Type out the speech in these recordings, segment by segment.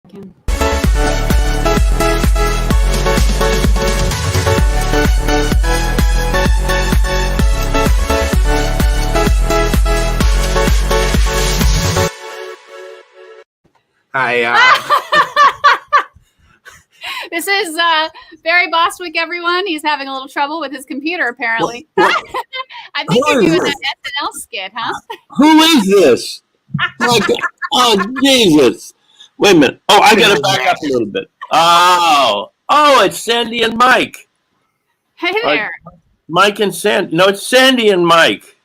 Again. This is Barry Bostwick, everyone. He's having a little trouble with his computer, apparently. I think you're doing that SNL skit, huh? Who is this? Oh, Jesus. Wait a minute. Oh, I got to back up a little bit. Oh, it's Sandy and Mike. Hey there. Mike and Sandy. No, it's Sandy and Mike.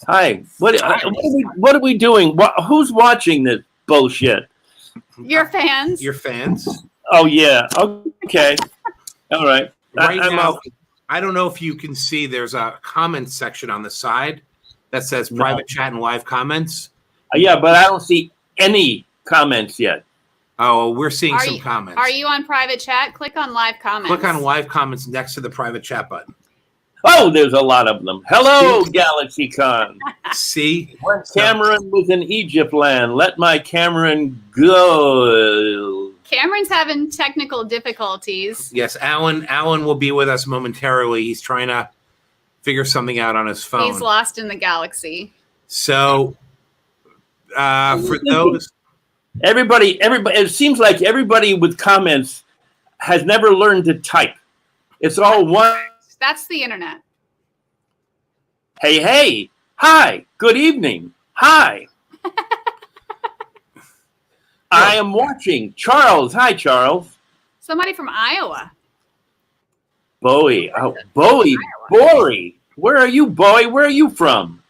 Hi. What are we doing? Who's watching this bullshit? Your fans. Your fans. Oh, yeah. Okay. All right. Right now, I don't know if you can see, there's a comment section on the side that says private chat and live comments. Yeah, but I don't see any comments yet. Oh, we're seeing some comments. Are you on private chat? Click on live comments. Click on live comments next to the private chat button. Oh, there's a lot of them. Hello, GalaxyCon. See? When Cameron was in Egypt land, let my Cameron go. Cameron's having technical difficulties. Yes, Alan will be with us momentarily. He's trying to figure something out on his phone. He's lost in the galaxy. So, for those... Everybody, it seems like everybody with comments has never learned to type. It's all one. That's the internet. Hey, hi, good evening, hi. I am watching. Charles, hi, Charles. Somebody from Iowa. Bowie, Bowie. Where are you, Bowie? Where are you from?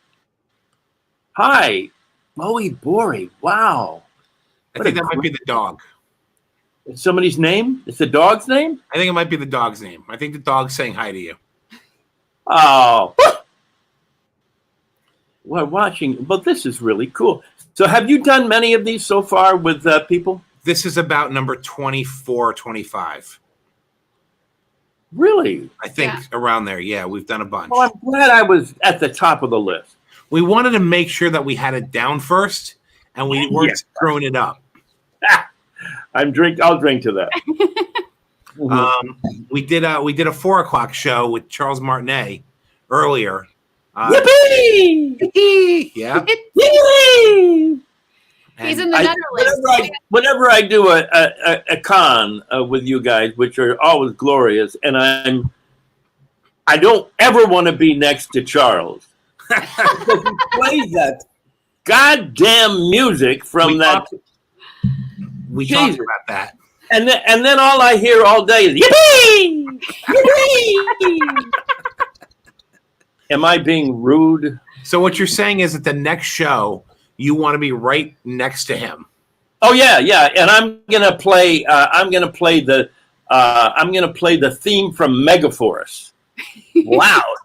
Hi, Bowie, Bowie. Wow. I think that might be the dog. It's somebody's name? It's the dog's name? I think it might be the dog's name. I think the dog's saying hi to you. Oh. We're watching, but this is really cool. So have you done many of these so far with people? This is about number 24, 25. Really? I think around there. Yeah, we've done a bunch. Well, I'm glad I was at the top of the list. We wanted to make sure that we had it down first, and we weren't screwing it up. I'll drink to that. We did a 4 o'clock show with Charles Martinet earlier. Yippee! Yeah. Yippee! He's in the Netherlands. Whenever I do a con with you guys, which are always glorious, and I don't ever want to be next to Charles because he plays that goddamn music from We talked about that. And then all I hear all day is yippee! Yippee! Am I being rude? So what you're saying is that the next show you want to be right next to him. Oh yeah, and I'm gonna play the theme from Megaforce. Loud.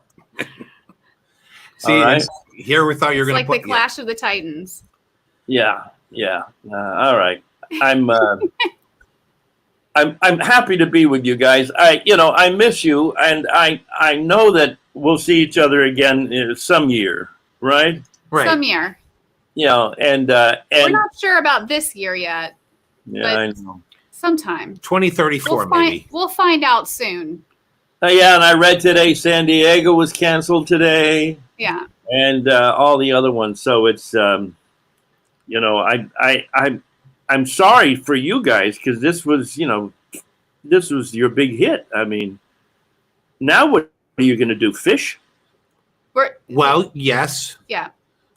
See, right. Here we thought you were going to play the Clash of the Titans. Yeah. All right. I'm happy to be with you guys. I miss you, and I know that we'll see each other again some year, right? Right. Some year. And we're not sure about this year yet. Yeah, I know. Sometime. 2034, maybe. We'll find out soon. Yeah, and I read today San Diego was canceled today. Yeah. And all the other ones. So it's I'm sorry for you guys because this was your big hit. I mean, now what are you going to do? Fish? Well, yes. Yeah.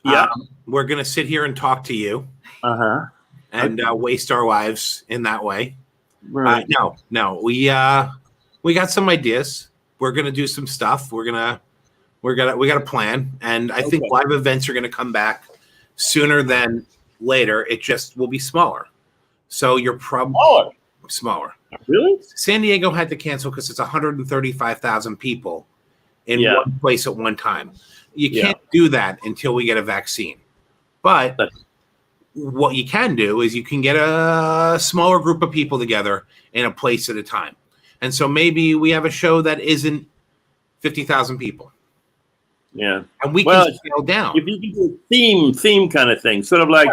Yeah. We're going to sit here and talk to you. And waste our lives in that way. Right. No. We got some ideas. We're going to do some stuff. We got a plan, and I think live events are going to come back sooner than later. It just will be smaller. So you're probably smaller. Really? San Diego had to cancel because it's 135,000 people in one place at one time. You can't do that until we get a vaccine. But what you can do is you can get a smaller group of people together in a place at a time. And so maybe we have a show that isn't 50,000 people. Yeah. And we can scale down. If you can do a theme kind of thing, sort of like,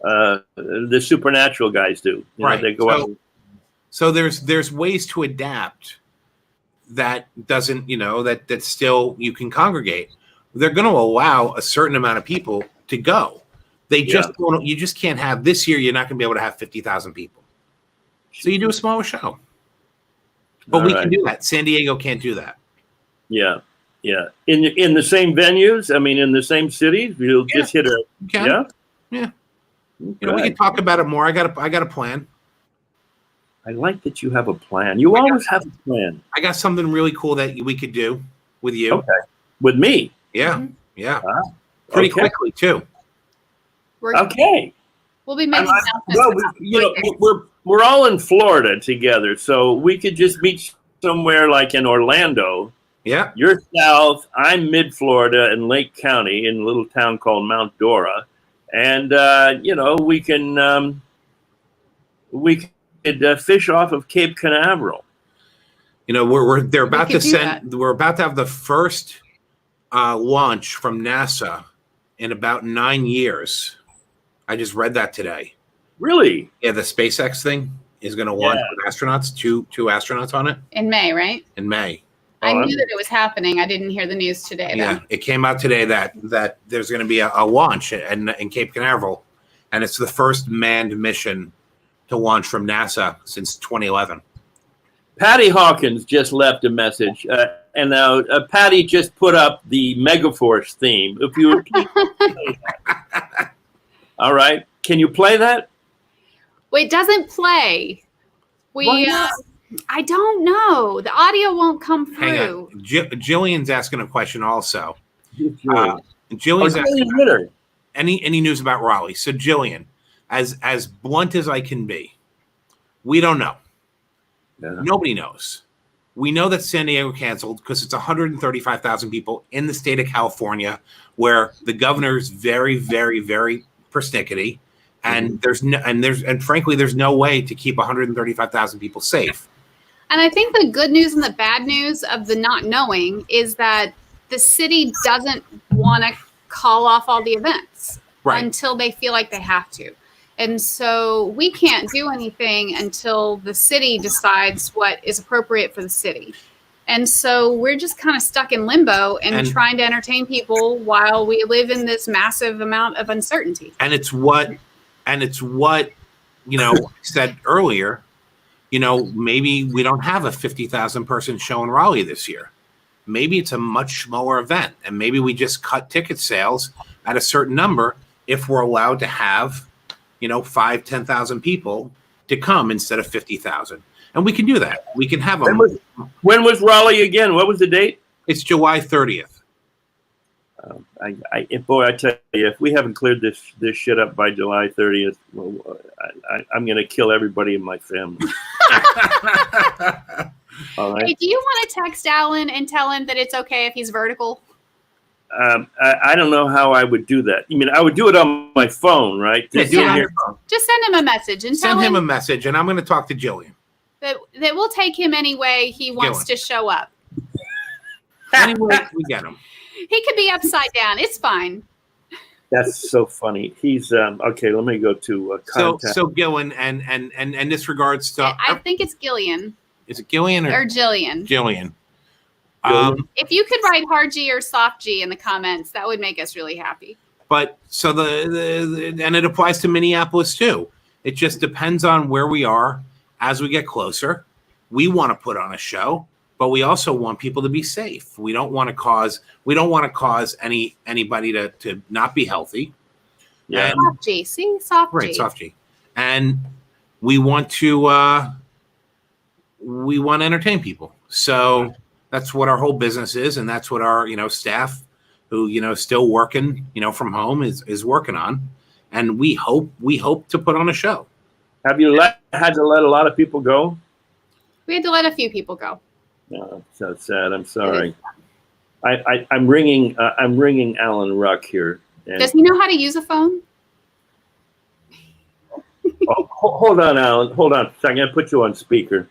the supernatural guys do. You know, Right. they go out. So there's ways to adapt that doesn't, that still you can congregate. They're going to allow a certain amount of people to go. They just you just can't have this year. You're not going to be able to have 50,000 people. So you do a smaller show. But we can do that. San Diego can't do that. Yeah. Yeah. In the same venues, I mean, in the same cities, you'll just hit a. Yeah. Yeah. Okay. We can talk about it more. I got a plan. I like that you have a plan. You always have a plan. I got something really cool that we could do with you. Okay. With me? Yeah. Yeah. Pretty quickly, too. Okay. We'll be making announcements. We're all in Florida together, so we could just meet somewhere like in Orlando. Yeah. You're south, I'm mid-Florida in Lake County in a little town called Mount Dora. And, we could fish off of Cape Canaveral. We're about to have the first launch from NASA in about 9 years. I just read that today. Really? Yeah, the SpaceX thing is going to launch with astronauts, two astronauts on it. In May, right? In May. I knew that it was happening. I didn't hear the news today. Yeah, it came out today that there's going to be a launch in Cape Canaveral, and it's the first manned mission to launch from NASA since 2011. Patty Hawkins just left a message, and now Patty just put up the Megaforce theme. If you would please play that. All right, can you play that? Well, it doesn't play. I don't know. The audio won't come through. Hang on. Jillian's asking a question also. Jillian's asking any news about Raleigh. So Jillian, as blunt as I can be, we don't know. Yeah. Nobody knows. We know that San Diego canceled because it's 135,000 people in the state of California, where the governor's very, very, very persnickety, and frankly, there's no way to keep 135,000 people safe. And I think the good news and the bad news of the not knowing is that the city doesn't want to call off all the events until they feel like they have to. And so we can't do anything until the city decides what is appropriate for the city. And so we're just kind of stuck in limbo and trying to entertain people while we live in this massive amount of uncertainty. And it's what said earlier, maybe we don't have a 50,000 person show in Raleigh this year. Maybe it's a much smaller event, and maybe we just cut ticket sales at a certain number if we're allowed to have 5,000-10,000 people to come instead of 50,000. And we can do that. We can have them. When was Raleigh again? What was the date? It's July 30th. I tell you, if we haven't cleared this shit up by July 30th, I'm going to kill everybody in my family. All right. Hey, do you want to text Alan and tell him that it's okay if he's vertical? I don't know how I would do that. I would do it on my phone, right? Just send him a message and send him a message, and I'm going to talk to Jillian. That we'll take him any way he wants to show up. Anyway, we get him. He could be upside down. It's fine. That's so funny. He's okay. Let me go to contact. So Gillian, and this regards to. I think it's Gillian. Is it Gillian or Jillian? Jillian. If you could write hard G or soft G in the comments, that would make us really happy. But so and it applies to Minneapolis too. It just depends on where we are as we get closer. We want to put on a show, but we also want people to be safe. We don't want to cause anybody to not be healthy. Yeah. Soft G. See, soft G. Right, soft G. And we want to entertain people. So that's what our whole business is, and that's what our staff who still working from home is working on. And we hope to put on a show. Have you had to let a lot of people go? We had to let a few people go. No, so sad. I'm sorry. I'm ringing Alan Ruck here. Does he know how to use a phone? Hold on, Alan. Hold on. So I'm going to put you on speaker.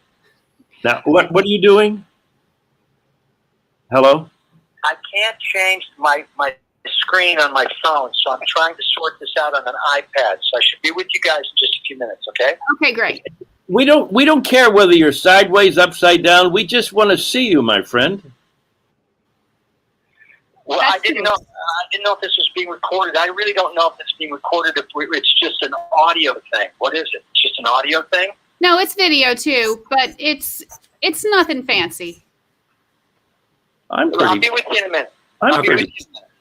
Now, what are you doing? Hello? I can't change my screen on my phone, so I'm trying to sort this out on an iPad. So I should be with you guys in just a few minutes, okay? Okay, great. We don't care whether you're sideways, upside down. We just want to see you, my friend. Well, I didn't know if this was being recorded. I really don't know if it's being recorded. If it's just an audio thing. What is it? It's just an audio thing? No, it's video too, but it's nothing fancy. I'll be with you in a minute. I'm Okay. pretty.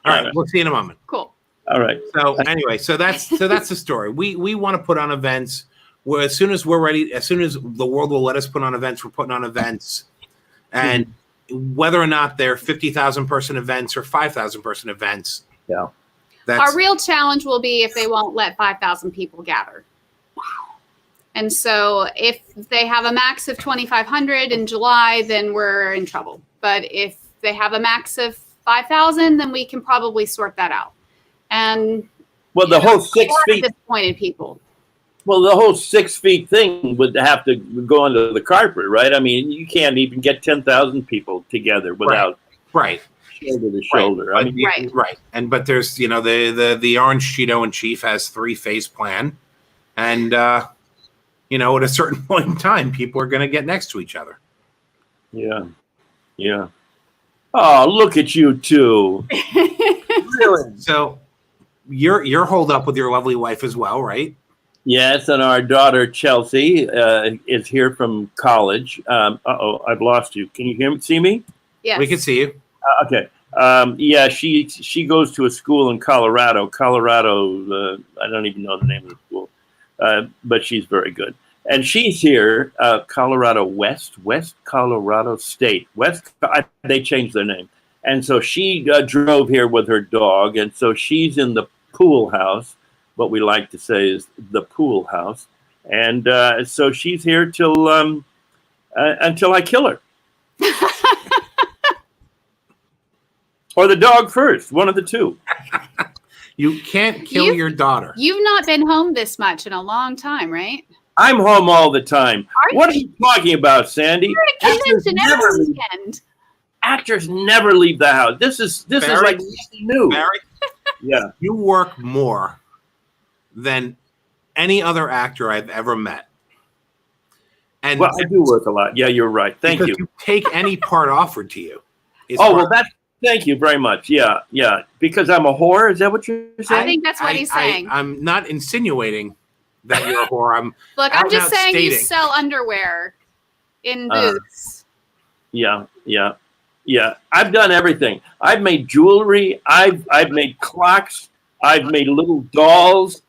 All right, we'll see you in a moment. Cool. All right. So anyway, so that's the story. We want to put on events where as soon as we're ready, as soon as the world will let us put on events, we're putting on events, and whether or not they're 50,000 person events or 5,000 person events. Yeah. Our real challenge will be if they won't let 5,000 people gather. And so if they have a max of 2,500 in July, then we're in trouble. But if they have a max of 5,000, then we can probably sort that out. And well, the whole 6 feet disappointed people. Well, the whole 6 feet thing would have to go under the carpet, right? I mean, you can't even get 10,000 people together without shoulder to shoulder. Right. I mean, right. And but there's the Orange Cheeto in Chief has 3-phase plan, and at a certain point in time, people are going to get next to each other. Yeah. Oh, look at you two. Really? So you're holed up with your lovely wife as well, right? Yes, and our daughter Chelsea is here from college. I've lost you. Can you see me? Yes. We can see you. Okay. Yeah, she goes to a school in Colorado. I don't even know the name of the school, but she's very good. And she's here, Colorado West Colorado State. They changed their name. And so she drove here with her dog, and so she's in the pool house. What we like to say is the pool house. And so she's here till until I kill her. Or the dog first, one of the two. You can't kill your daughter. You've not been home this much in a long time, right? I'm home all the time. What are you talking about, Sandy? You're at a convention every weekend. Actors never leave the house. This is like new. Barry, yeah. You work more than any other actor I've ever met. And well, I do work a lot. Yeah, you're right. Thank you. You take any part offered to you. Thank you very much. Yeah. Because I'm a whore. Is that what you're saying? I think that's what he's saying. I'm not insinuating that you're a whore. I'm just saying you sell underwear in booths. Yeah. I've done everything. I've made jewelry. I've made clocks. I've made little dolls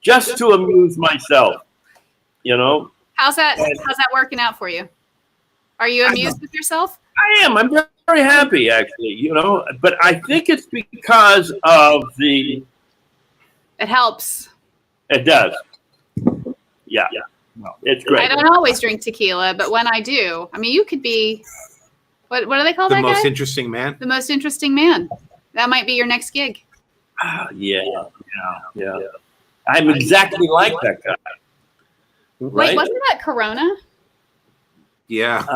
just to amuse myself. How's that working out for you? Are you amused with yourself? I am. I'm very happy, actually. But I think it's because of the. It helps. It does. Yeah. Well, it's great. I don't always drink tequila, but when I do, I mean, you could be. What do they call that guy? The most interesting man. The most interesting man. That might be your next gig. Yeah. I'm exactly like that guy. Right? Wait, wasn't that Corona? Yeah.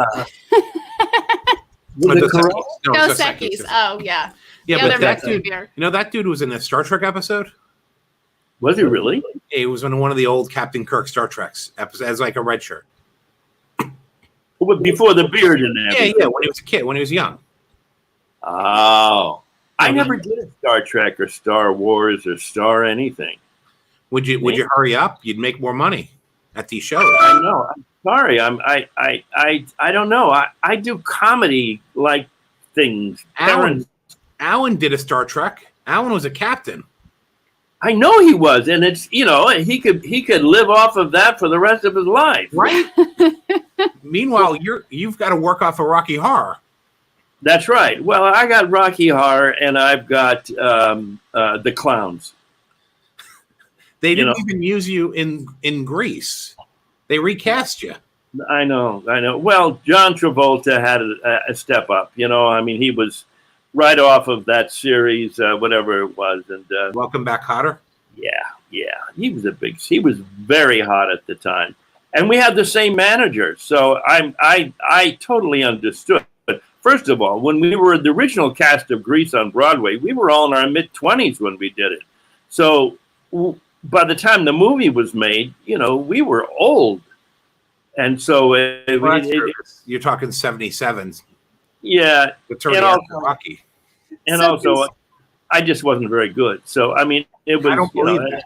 Dos Equis. Oh, yeah. Yeah, but that dude, that dude was in a Star Trek episode? Was he really? He was in one of the old Captain Kirk Star Treks episodes as like a red shirt. Before the beard and everything. Yeah, when he was a kid, when he was young. Oh. I never did a Star Trek or Star Wars or Star anything. Would you hurry up? You'd make more money at these shows. I know. I'm sorry. I don't know. I do comedy like things. Alan did a Star Trek. Alan was a captain. I know he was, and it's he could live off of that for the rest of his life. Right. Meanwhile, you've got to work off of Rocky Horror. That's right. Well, I got Rocky Horror, and I've got the Clowns. They didn't even use you in Grease. They recast you. I know. Well, John Travolta had a step up. I mean, he was right off of that series, whatever it was, and Welcome Back, Kotter. Yeah. He was very hot at the time, and we had the same manager, so I totally understood. first of all, when we were the original cast of Grease on Broadway, we were all in our mid-20s when we did it. So by the time the movie was made, we were old. And so you're talking 77s. Yeah. And also, Rocky. And also, I just wasn't very good. So, I mean, it was. I don't believe that.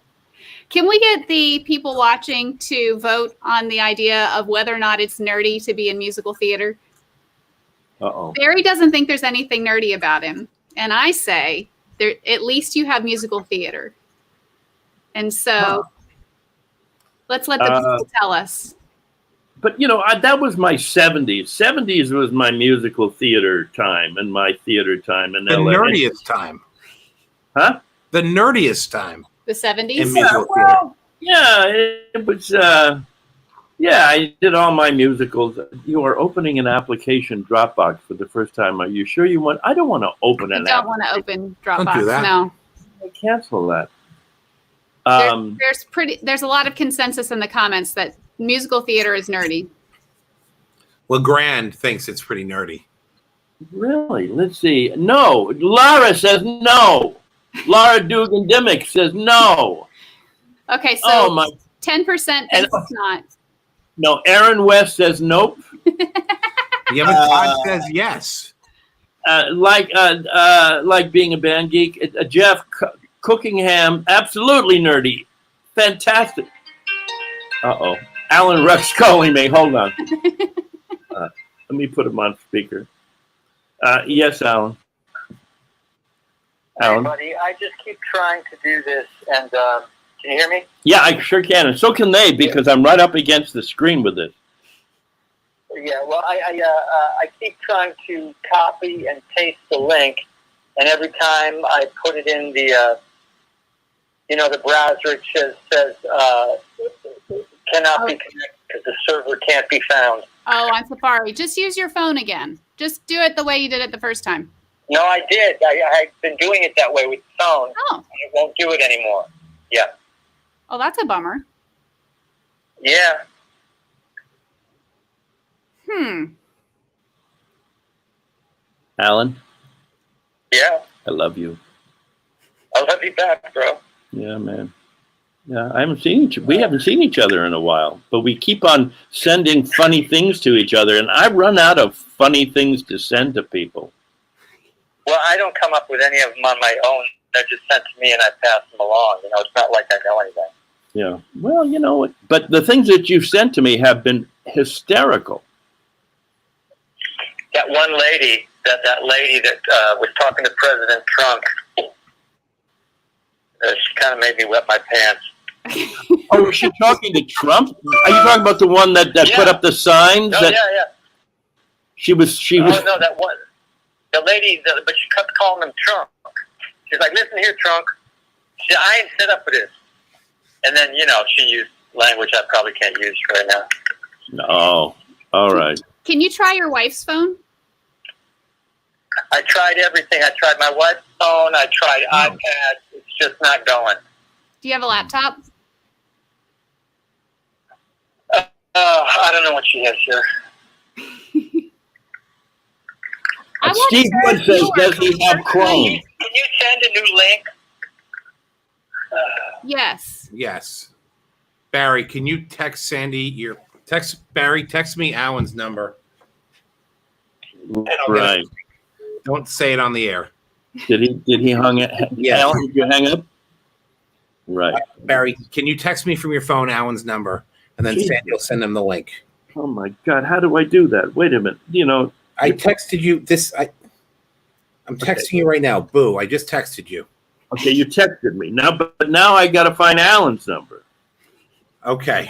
Can we get the people watching to vote on the idea of whether or not it's nerdy to be in musical theater? Uh-oh. Barry doesn't think there's anything nerdy about him. And I say, at least you have musical theater. And so let's let the people tell us. But, that was my 70s. 70s was my musical theater time and my theater time in LA. The nerdiest time. Huh? The nerdiest time. The 70s? In musical theater. Yeah, it was, I did all my musicals. You are opening an application Dropbox for the first time. Are you sure you want? I don't want to open an app. I don't want to open Dropbox. Don't do that. No. Cancel that. There's a lot of consensus in the comments that musical theater is nerdy. Well, Grand thinks it's pretty nerdy. Really? Let's see. No. Lara says no. Laura Dugan-Dimmick says no. Okay, so 10% thinks And- it's not. No, Aaron West says nope. Yeah, but Todd says yes. Like being a band geek. Jeff Cookingham, absolutely nerdy. Fantastic. Uh-oh. Alan Ruck's calling me. Hold on. Let me put him on speaker. Yes, Alan. Alan? Hey, buddy, I just keep trying to do this, and can you hear me? Yeah, I sure can. And so can they, because I'm right up against the screen with this. Yeah, well, I keep trying to copy and paste the link, and every time I put it in the browser, it says cannot be connected because the server can't be found. Oh, on Safari. Just use your phone again. Just do it the way you did it the first time. No, I did. I've been doing it that way with the phone. Oh. And it won't do it anymore. Yeah. Oh, that's a bummer. Yeah. Alan? Yeah. I love you. I love you back, bro. Yeah, man. Yeah, we haven't seen each other in a while, but we keep on sending funny things to each other, and I run out of funny things to send to people. Well, I don't come up with any of them on my own. They're just sent to me, and I pass them along. It's not like I know anything. Yeah. Well, you know what? But the things that you've sent to me have been hysterical. That one lady, that lady that was talking to President Trump, she kind of made me wet my pants. Oh, was she talking to Trump? Are you talking about the one that put up the signs? Oh, yeah. She was. Oh, no, that one. The lady, but she kept calling him Trump. She's like, listen here, Trump. She said, I ain't set up for this. And then, she used language I probably can't use right now. Oh, all right. Can you try your wife's phone? I tried everything. I tried my wife's phone. I tried iPad. It's just not going. Do you have a laptop? I don't know what she has here. Steve Wood says, does he have Chrome? Can you send a new link? Yes. Yes. Barry, can you text Sandy text me Alan's number. Right. Don't say it on the air. Did he hang it? Yeah. Alan, did you hang up? Right. Barry, can you text me from your phone Alan's number, and then Sandy will send him the link. Oh my God, how do I do that? Wait a minute. I texted you this. I'm texting you right now. Boo! I just texted you. Okay, you texted me now, but now I got to find Alan's number. Okay.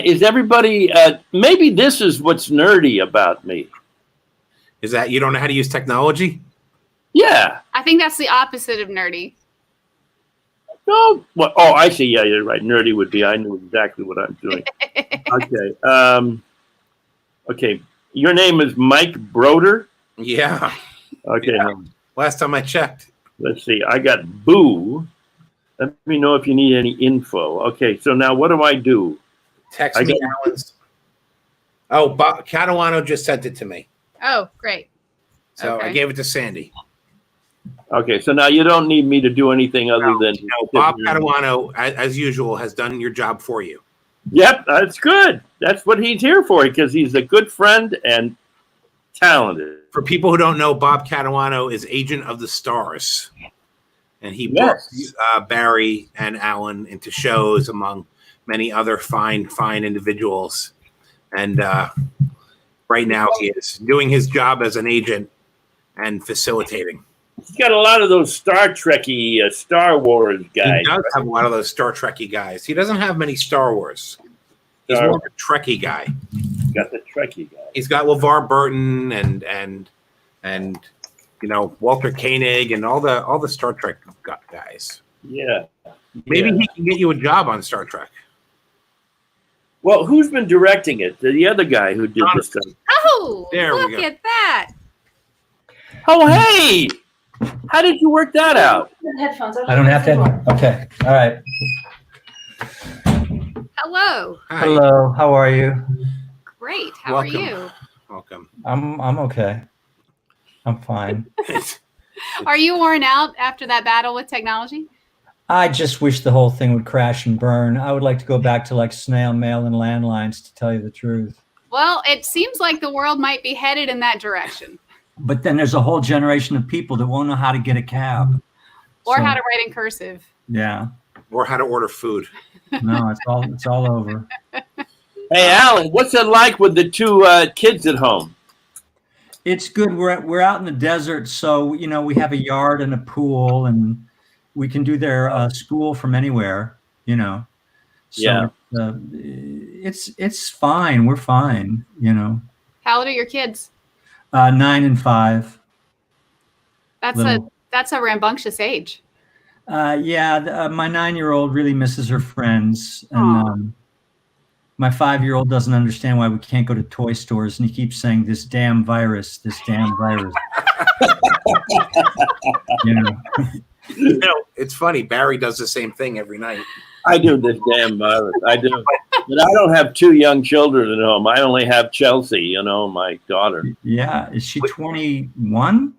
Is everybody? Maybe this is what's nerdy about me. Is that you don't know how to use technology? Yeah. I think that's the opposite of nerdy. No. Well, oh, I see. Yeah, you're right. Nerdy would be. I knew exactly what I'm doing. Okay. Okay. Your name is Mike Broder? Yeah. Okay. Yeah. Last time I checked. Let's see. I got Boo. Let me know if you need any info. Okay. So now what do I do? Text me Alan's. Oh, Catalano just sent it to me. Oh, great. So I gave it to Sandy. Okay, so now you don't need me to do anything other than... No, Bob Catalano, as usual, has done your job for you. Yep, that's good. That's what he's here for, because he's a good friend and talented. For people who don't know, Bob Catalano is Agent of the Stars. And he brought Barry and Alan into shows among many other fine individuals. And right now he is doing his job as an agent and facilitating. He's got a lot of those Star Trek-y, Star Wars guys. He does have a lot of those Star Trek-y guys. He doesn't have many Star Wars. He's more of a Trekkie guy. He's got the Trekkie guy. He's got LeVar Burton and Walter Koenig and all the Star Trek guys. Yeah. Maybe he can get you a job on Star Trek. Well, who's been directing it? The other guy who did this stuff. Oh, there look at that. Oh, hey! How did you work that out? Headphones. I don't have to. Okay. All right. Hello. Hi. Hello. How are you? Great. How Welcome. are you? Welcome. I'm okay. I'm fine. Are you worn out after that battle with technology? I just wish the whole thing would crash and burn. I would like to go back to like snail mail and landlines, to tell you the truth. Well, it seems like the world might be headed in that direction. But then there's a whole generation of people that won't know how to get a cab. Or how to write in cursive. Yeah. Or how to order food. No, it's all over. Hey, Alan, what's it like with the two kids at home? It's good. We're out in the desert, so we have a yard and a pool, and we can do their school from anywhere. So Yeah. It's fine. We're fine. How old are your kids? 9 and 5. That's a rambunctious age. My 9-year-old really misses her friends, and my 5-year-old doesn't understand why we can't go to toy stores, and he keeps saying, this damn virus. It's funny. Barry does the same thing every night. I do, this damn virus. I do. But I don't have two young children at home. I only have Chelsea, my daughter. Yeah. Is she 21?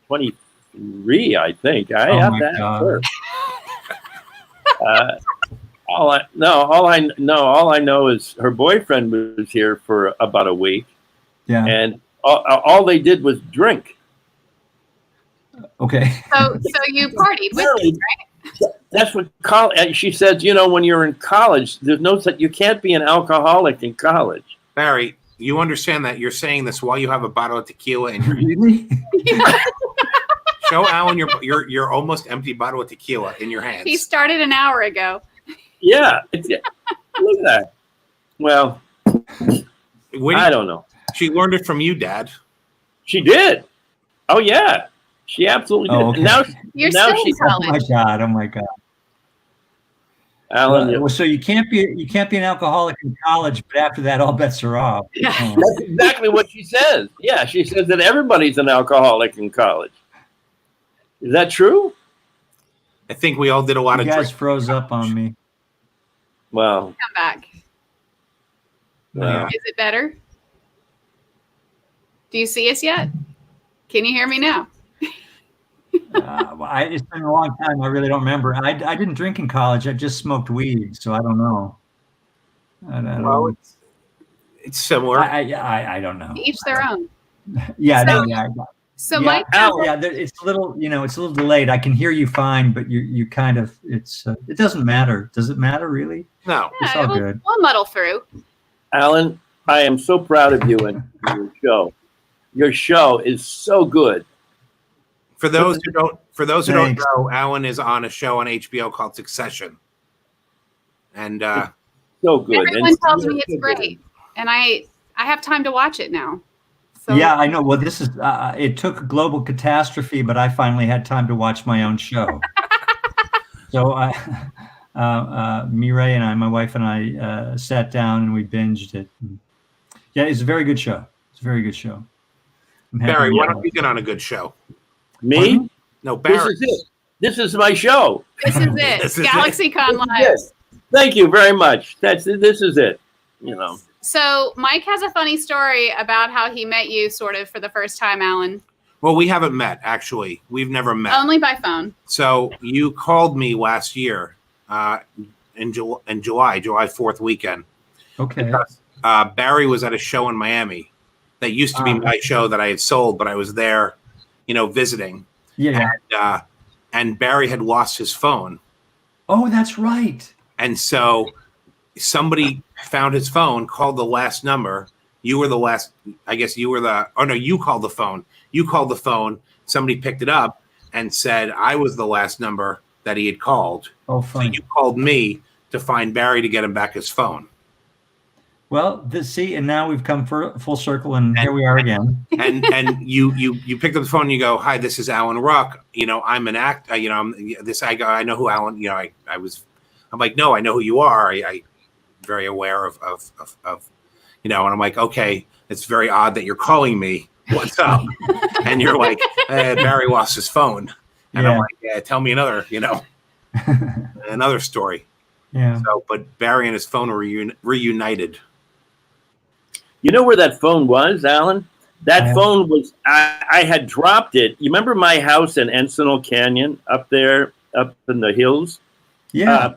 23, I think. I have to ask her. All I know is her boyfriend was here for about a week. Yeah. And all they did was drink. Okay. So you partied with them, right? That's what she said. When you're in college, there's no such. You can't be an alcoholic in college. Barry, you understand that you're saying this while you have a bottle of tequila in your hand. Show Alan your almost empty bottle of tequila in your hands. He started an hour ago. Yeah. Look at that. Well, I don't know. She learned it from you, Dad. She did. Oh yeah. She absolutely did. Okay. Now she's college. Oh my God. Alan, so you can't be an alcoholic in college, but after that, all bets are off. That's exactly what she says. Yeah, she says that everybody's an alcoholic in college. Is that true? I think we all did a lot of. You guys froze up on me. Well, come back. Is it better? Do you see us yet? Can you hear me now? It's been a long time. I really don't remember. I didn't drink in college. I just smoked weed, so I don't know. Well, it's similar. I don't know. Each their own. Yeah. So Mike, it's a little, it's a little delayed. I can hear you fine, but you kind of, it doesn't matter. Does it matter really? No, it's all good. We'll muddle through. Alan, I am so proud of you and your show. Your show is so good. For those who don't know, Alan is on a show on HBO called Succession, and so good. Everyone tells me it's great, and I have time to watch it now. So. Yeah, I know. Well, this is it took global catastrophe, but I finally had time to watch my own show. So Mireille and I, my wife and I, sat down and we binged it. Yeah, it's a very good show. It's a very good show. Barry, why don't you get on a good show? Me? No, Barry. This is it. This is my show. This is it. GalaxyCon Live. Thank you very much. This is it. So Mike has a funny story about how he met you sort of for the first time, Alan. Well, we haven't met, actually. We've never met. Only by phone. So you called me last year in July 4th weekend. Okay. Because Barry was at a show in Miami that used to be my show that I had sold, but I was there, visiting. Yeah. And Barry had lost his phone. Oh, that's right. And so somebody found his phone, called the last number. You were the last, I guess you were you called the phone. You called the phone. Somebody picked it up and said I was the last number that he had called. Oh, funny. So you called me to find Barry to get him back his phone. Well, and now we've come full circle, and here we are again. And you picked up the phone and you go, "Hi, this is Alan Ruck. I'm an actor. I'm this. I know who Alan. I'm like, no, I know who you are. I very aware of. And I'm like, okay, it's very odd that you're calling me. What's up? And you're like, Barry lost his phone. And I'm like, yeah, tell me another, another story. Yeah. So, but Barry and his phone were reunited. You know where that phone was, Alan? That phone was, I had dropped it. You remember my house in Encinal Canyon up there, up in the hills? Yeah.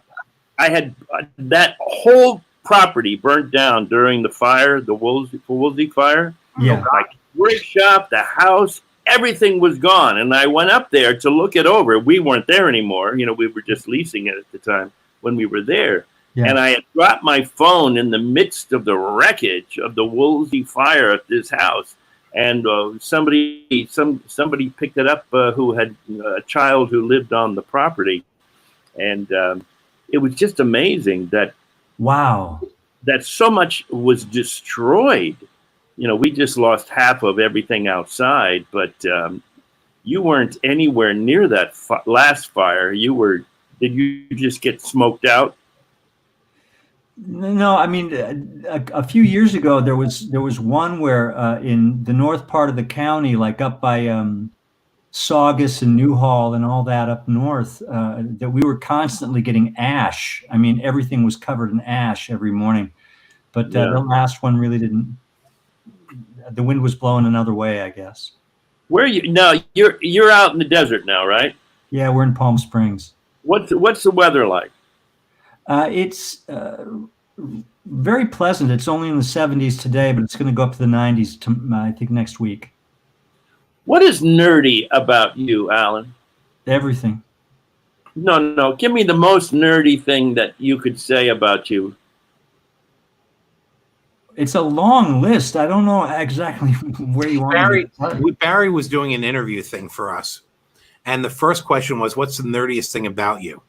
I had that whole property burnt down during the fire, the Woolsey fire. Yeah. Like brick shop, the house, everything was gone. And I went up there to look it over. We weren't there anymore. We were just leasing it at the time when we were there. Yeah. And I had dropped my phone in the midst of the wreckage of the Woolsey fire at this house. And somebody picked it up who had a child who lived on the property. And it was just amazing that that so much was destroyed. We just lost half of everything outside, but you weren't anywhere near that last fire. Did you just get smoked out? No, I mean, a few years ago, there was one where in the north part of the county, like up by Saugus and Newhall and all that up north, that we were constantly getting ash. I mean, everything was covered in ash every morning. But the last one really didn't. The wind was blowing another way, I guess. Where are you now? You're out in the desert now, right? Yeah, we're in Palm Springs. What's the weather like? It's very pleasant. It's only in the 70s today, but it's going to go up to the 90s, I think, next week. What is nerdy about you, Alan? Everything. No. Give me the most nerdy thing that you could say about you. It's a long list. I don't know exactly where you want Barry was doing an interview thing for us. And the first question was, what's the nerdiest thing about you?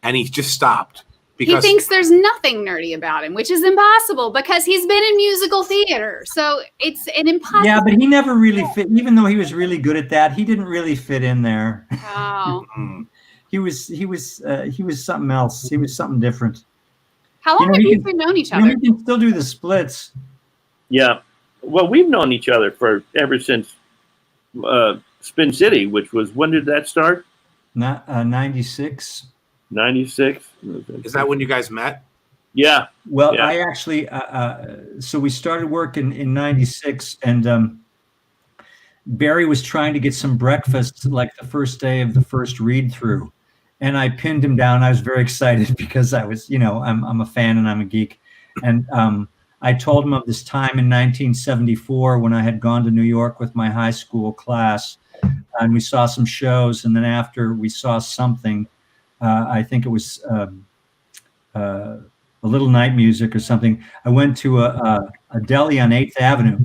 And he just stopped. Because he thinks there's nothing nerdy about him, which is impossible because he's been in musical theater. So it's an impossible. Yeah, but he never really fit. Even though he was really good at that, he didn't really fit in there. Oh. He was something else. He was something different. How long have you known each other? We can still do the splits. Yeah. Well, we've known each other ever since Spin City, which was, when did that start? 96. 96. Is that when you guys met? Yeah. Well, yeah. I actually, so we started work in 96, and Barry was trying to get some breakfast like the first day of the first read through. And I pinned him down. I was very excited because I was, I'm a fan and I'm a geek. And I told him of this time in 1974 when I had gone to New York with my high school class, and we saw some shows. And then after we saw something, I think it was a Little Night Music or something. I went to a deli on 8th Avenue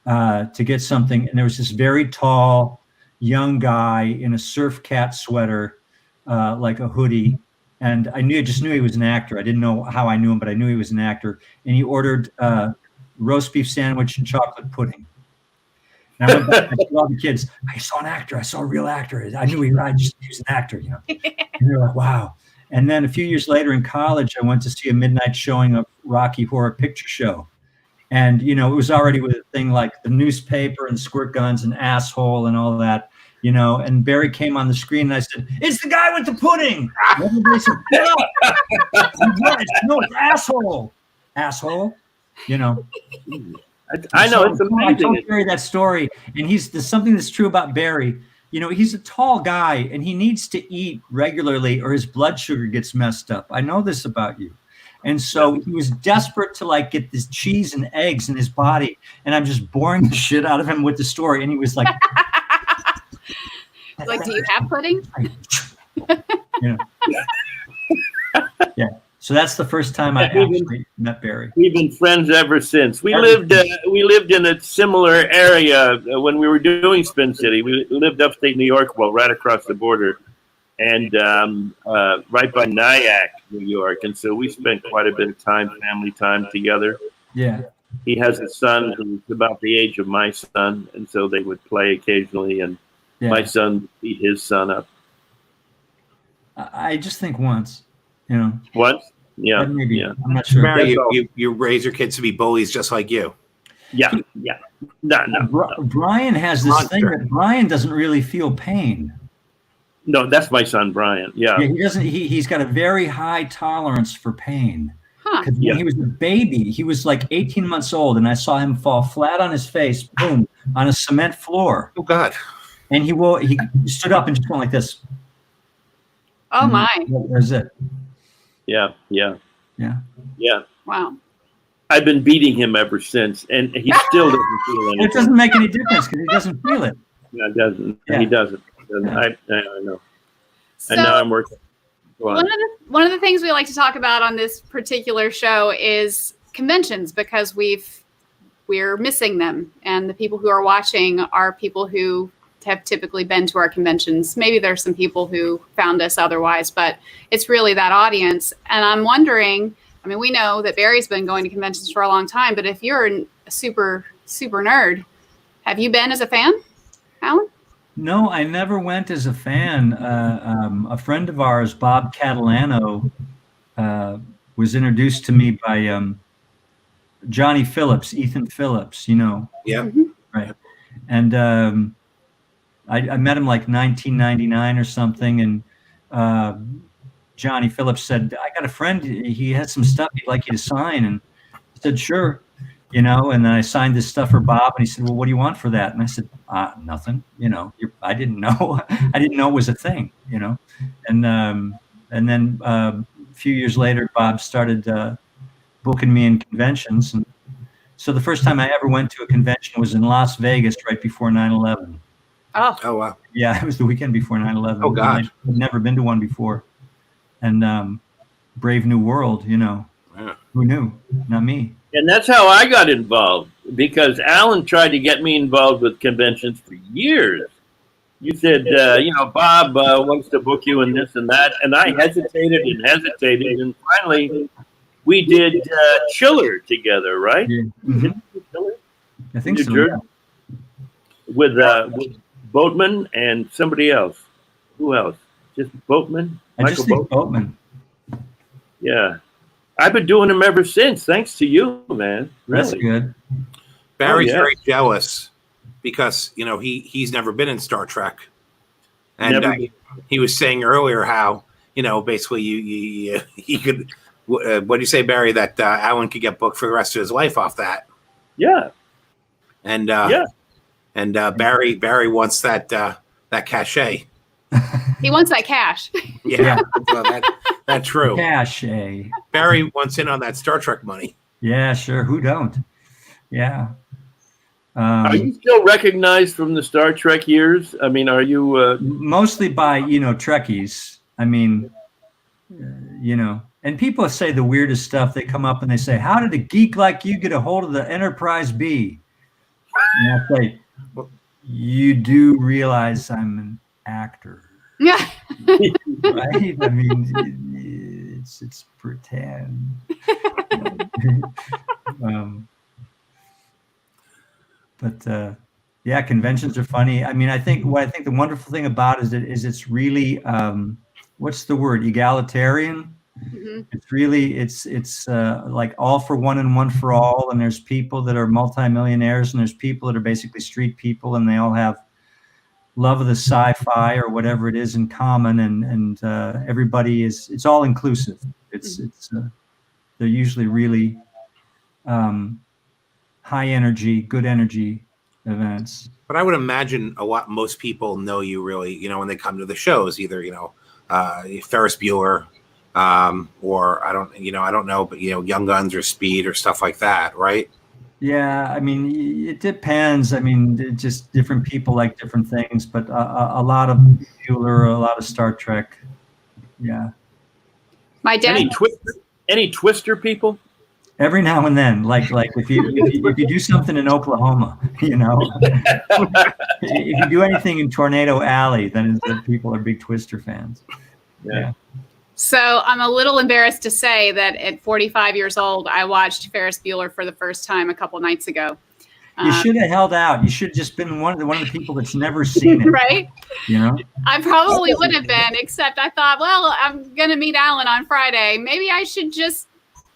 to get something. And there was this very tall, young guy in a surf cat sweater, like a hoodie. And I just knew he was an actor. I didn't know how I knew him, but I knew he was an actor. And he ordered roast beef sandwich and chocolate pudding. And I went back and I told all the kids, I saw an actor. I saw a real actor. I knew he was an actor, And they're like, wow. And then a few years later in college, I went to see a midnight showing of Rocky Horror Picture Show. And, it was already with a thing like the newspaper and squirt guns and asshole and all that, and Barry came on the screen and I said, it's the guy with the pudding. And everybody said, no, it's asshole. Asshole, I know, it's I amazing. told Barry that story, and there's something that's true about Barry. You know, he's a tall guy, and he needs to eat regularly, or his blood sugar gets messed up. I know this about you. And so he was desperate to like get this cheese and eggs in his body, and I'm just boring the shit out of him with the story. And he was like, like, do you have pudding? You know. Yeah. So that's the first time I actually met Barry. We've been friends ever since. We lived in a similar area when we were doing Spin City. We lived upstate New York, well, right across the border, and right by Nyack, New York. And so we spent quite a bit of time, family time together. Yeah. He has a son who's about the age of my son, and so they would play occasionally, and my son would beat his son up. I just think once, you know. Once? Yeah. Maybe. Yeah. I'm not sure. Barry, you raise your kids to be bullies just like you. Yeah. Yeah. No. Brian has this thing that Brian doesn't really feel pain. No, that's my son, Brian. Yeah. He doesn't. He's got a very high tolerance for pain. Huh. Because when he was a baby, he was like 18 months old, and I saw him fall flat on his face, boom, on a cement floor. Oh God! And he stood up and just went like this. Oh my! There's it. Yeah. Wow. I've been beating him ever since, and he still doesn't feel anything. It doesn't make any difference because he doesn't feel it. No, it doesn't. Yeah. He doesn't. Yeah. I know. So, I know I'm working. One of the things we like to talk about on this particular show is conventions, because we're missing them, and the people who are watching are people who have typically been to our conventions. Maybe there's some people who found us otherwise, but it's really that audience. And I'm wondering, I mean, we know that Barry's been going to conventions for a long time, but if you're a super nerd, have you been as a fan, Alan? No, I never went as a fan. A friend of ours, Bob Catalano, was introduced to me by Johnny Phillips, Ethan Phillips, you know. Yeah. Mm-hmm. Right. And I met him like 1999 or something, and Johnny Phillips said, I got a friend, he has some stuff he'd like you to sign. And I said, sure. You know, and then I signed this stuff for Bob, and he said, well, what do you want for that? And I said, nothing, you know, I didn't know. I didn't know it was a thing, you know. And then a few years later, Bob started booking me in conventions. And so the first time I ever went to a convention was in Las Vegas right before 9/11. Oh, Wow. Yeah, it was the weekend before 9/11. Oh, God. I'd never been to one before. And Brave New World, you know. Yeah. Who knew? Not me. And that's how I got involved, because Alan tried to get me involved with conventions for years. You said, Bob wants to book you in this and that. And I hesitated. And finally, we did Chiller together, right? Yeah. Mm-hmm. I think so. Yeah. With Boatman and somebody else. Who else? Just Boatman? I just think Boatman. Yeah. I've been doing them ever since, thanks to you, man. Really. That's good. Barry's very jealous because, you know, he's never been in Star Trek. And he was saying earlier how, you know, basically he could, what do you say, Barry, that Alan could get booked for the rest of his life off that? Yeah. And Barry wants that cachet. he wants that cash. Yeah. Well, that's true. Cachet. Barry wants in on that Star Trek money. Yeah, sure. Who don't? Yeah. Are you still recognized from the Star Trek years? I mean, are you mostly by Trekkies? I mean, and people say the weirdest stuff. They come up and they say, "How did a geek like you get a hold of the Enterprise B?" And I say, "You do realize I'm an actor." Yeah. Right? I mean, it's pretend. But conventions are funny. I mean, I think the wonderful thing about it is it's really what's the word? Egalitarian. Mm-hmm. It's really it's like all for one and one for all. And there's people that are multimillionaires, and there's people that are basically street people, and they all have love of the sci-fi or whatever it is in common, and everybody it's all inclusive. It's they're usually really high energy, good energy events. But I would imagine most people know you really, when they come to the shows, either, Ferris Bueller, or I don't know, but, Young Guns or Speed or stuff like that, right? Yeah, I mean, it depends. I mean, just different people like different things, but a lot of Bueller, a lot of Star Trek. Yeah. My dad. Any Twister people? Every now and then, like if you do something in Oklahoma, if you do anything in Tornado Alley, then people are big Twister fans. Yeah. So I'm a little embarrassed to say that at 45 years old, I watched Ferris Bueller for the first time a couple nights ago. You should have held out. You should have just been one of the people that's never seen it. Right? I probably would have been, except I thought, well, I'm going to meet Alan on Friday. Maybe I should just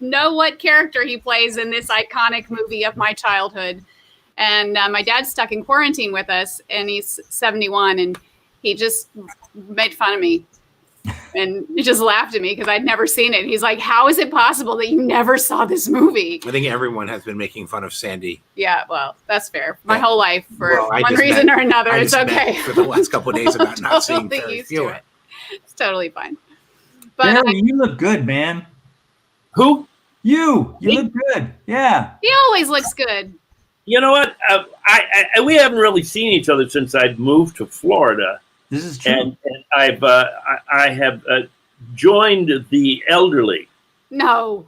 know what character he plays in this iconic movie of my childhood. And my dad's stuck in quarantine with us, and he's 71, and he just made fun of me. And he just laughed at me because I'd never seen it. He's like, how is it possible that you never saw this movie? I think everyone has been making fun of Sandy. Yeah, well, that's fair. My whole life, for one reason or another, it's okay. For the last couple of days about not seeing Ferris Bueller. It's totally fine. But Barry, you look good, man. Who? You look good. Yeah. He always looks good. You know what? We haven't really seen each other since I moved to Florida. This is true. And I have joined the elderly. No.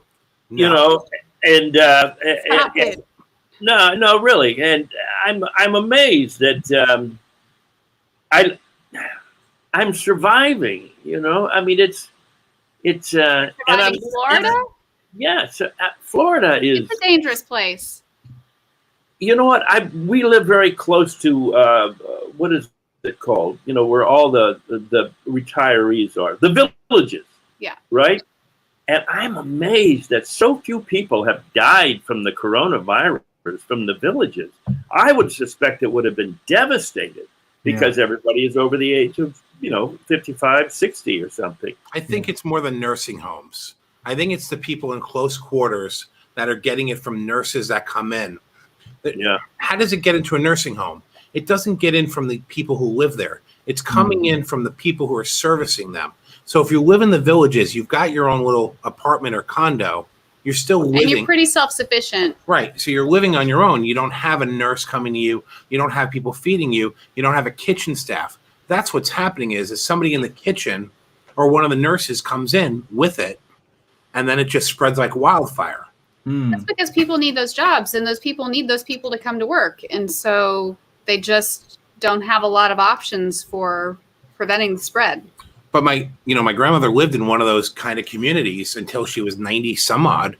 Stop it. No, really. And I'm amazed that I'm surviving. I mean, it's and I'm Florida. Yes, Florida is. It's a dangerous place. You know what? We live very close to what is it called? Where all the retirees are, the villages. Yeah. Right. And I'm amazed that so few people have died from the coronavirus from the villages. I would suspect it would have been devastated because everybody is over the age of 55, 60 or something. I think it's more the nursing homes. I think it's the people in close quarters that are getting it from nurses that come in. How does it get into a nursing home? It doesn't get in from the people who live there. It's coming in from the people who are servicing them. So if you live in the villages, you've got your own little apartment or condo. You're still living. And you're pretty self-sufficient. Right. So you're living on your own. You don't have a nurse coming to you. You don't have people feeding you. You don't have a kitchen staff. That's what's happening is somebody in the kitchen or one of the nurses comes in with it, and then it just spreads like wildfire. That's because people need those jobs, and those people need those people to come to work. And so they just don't have a lot of options for preventing the spread. But my grandmother lived in one of those kind of communities until she was 90 some odd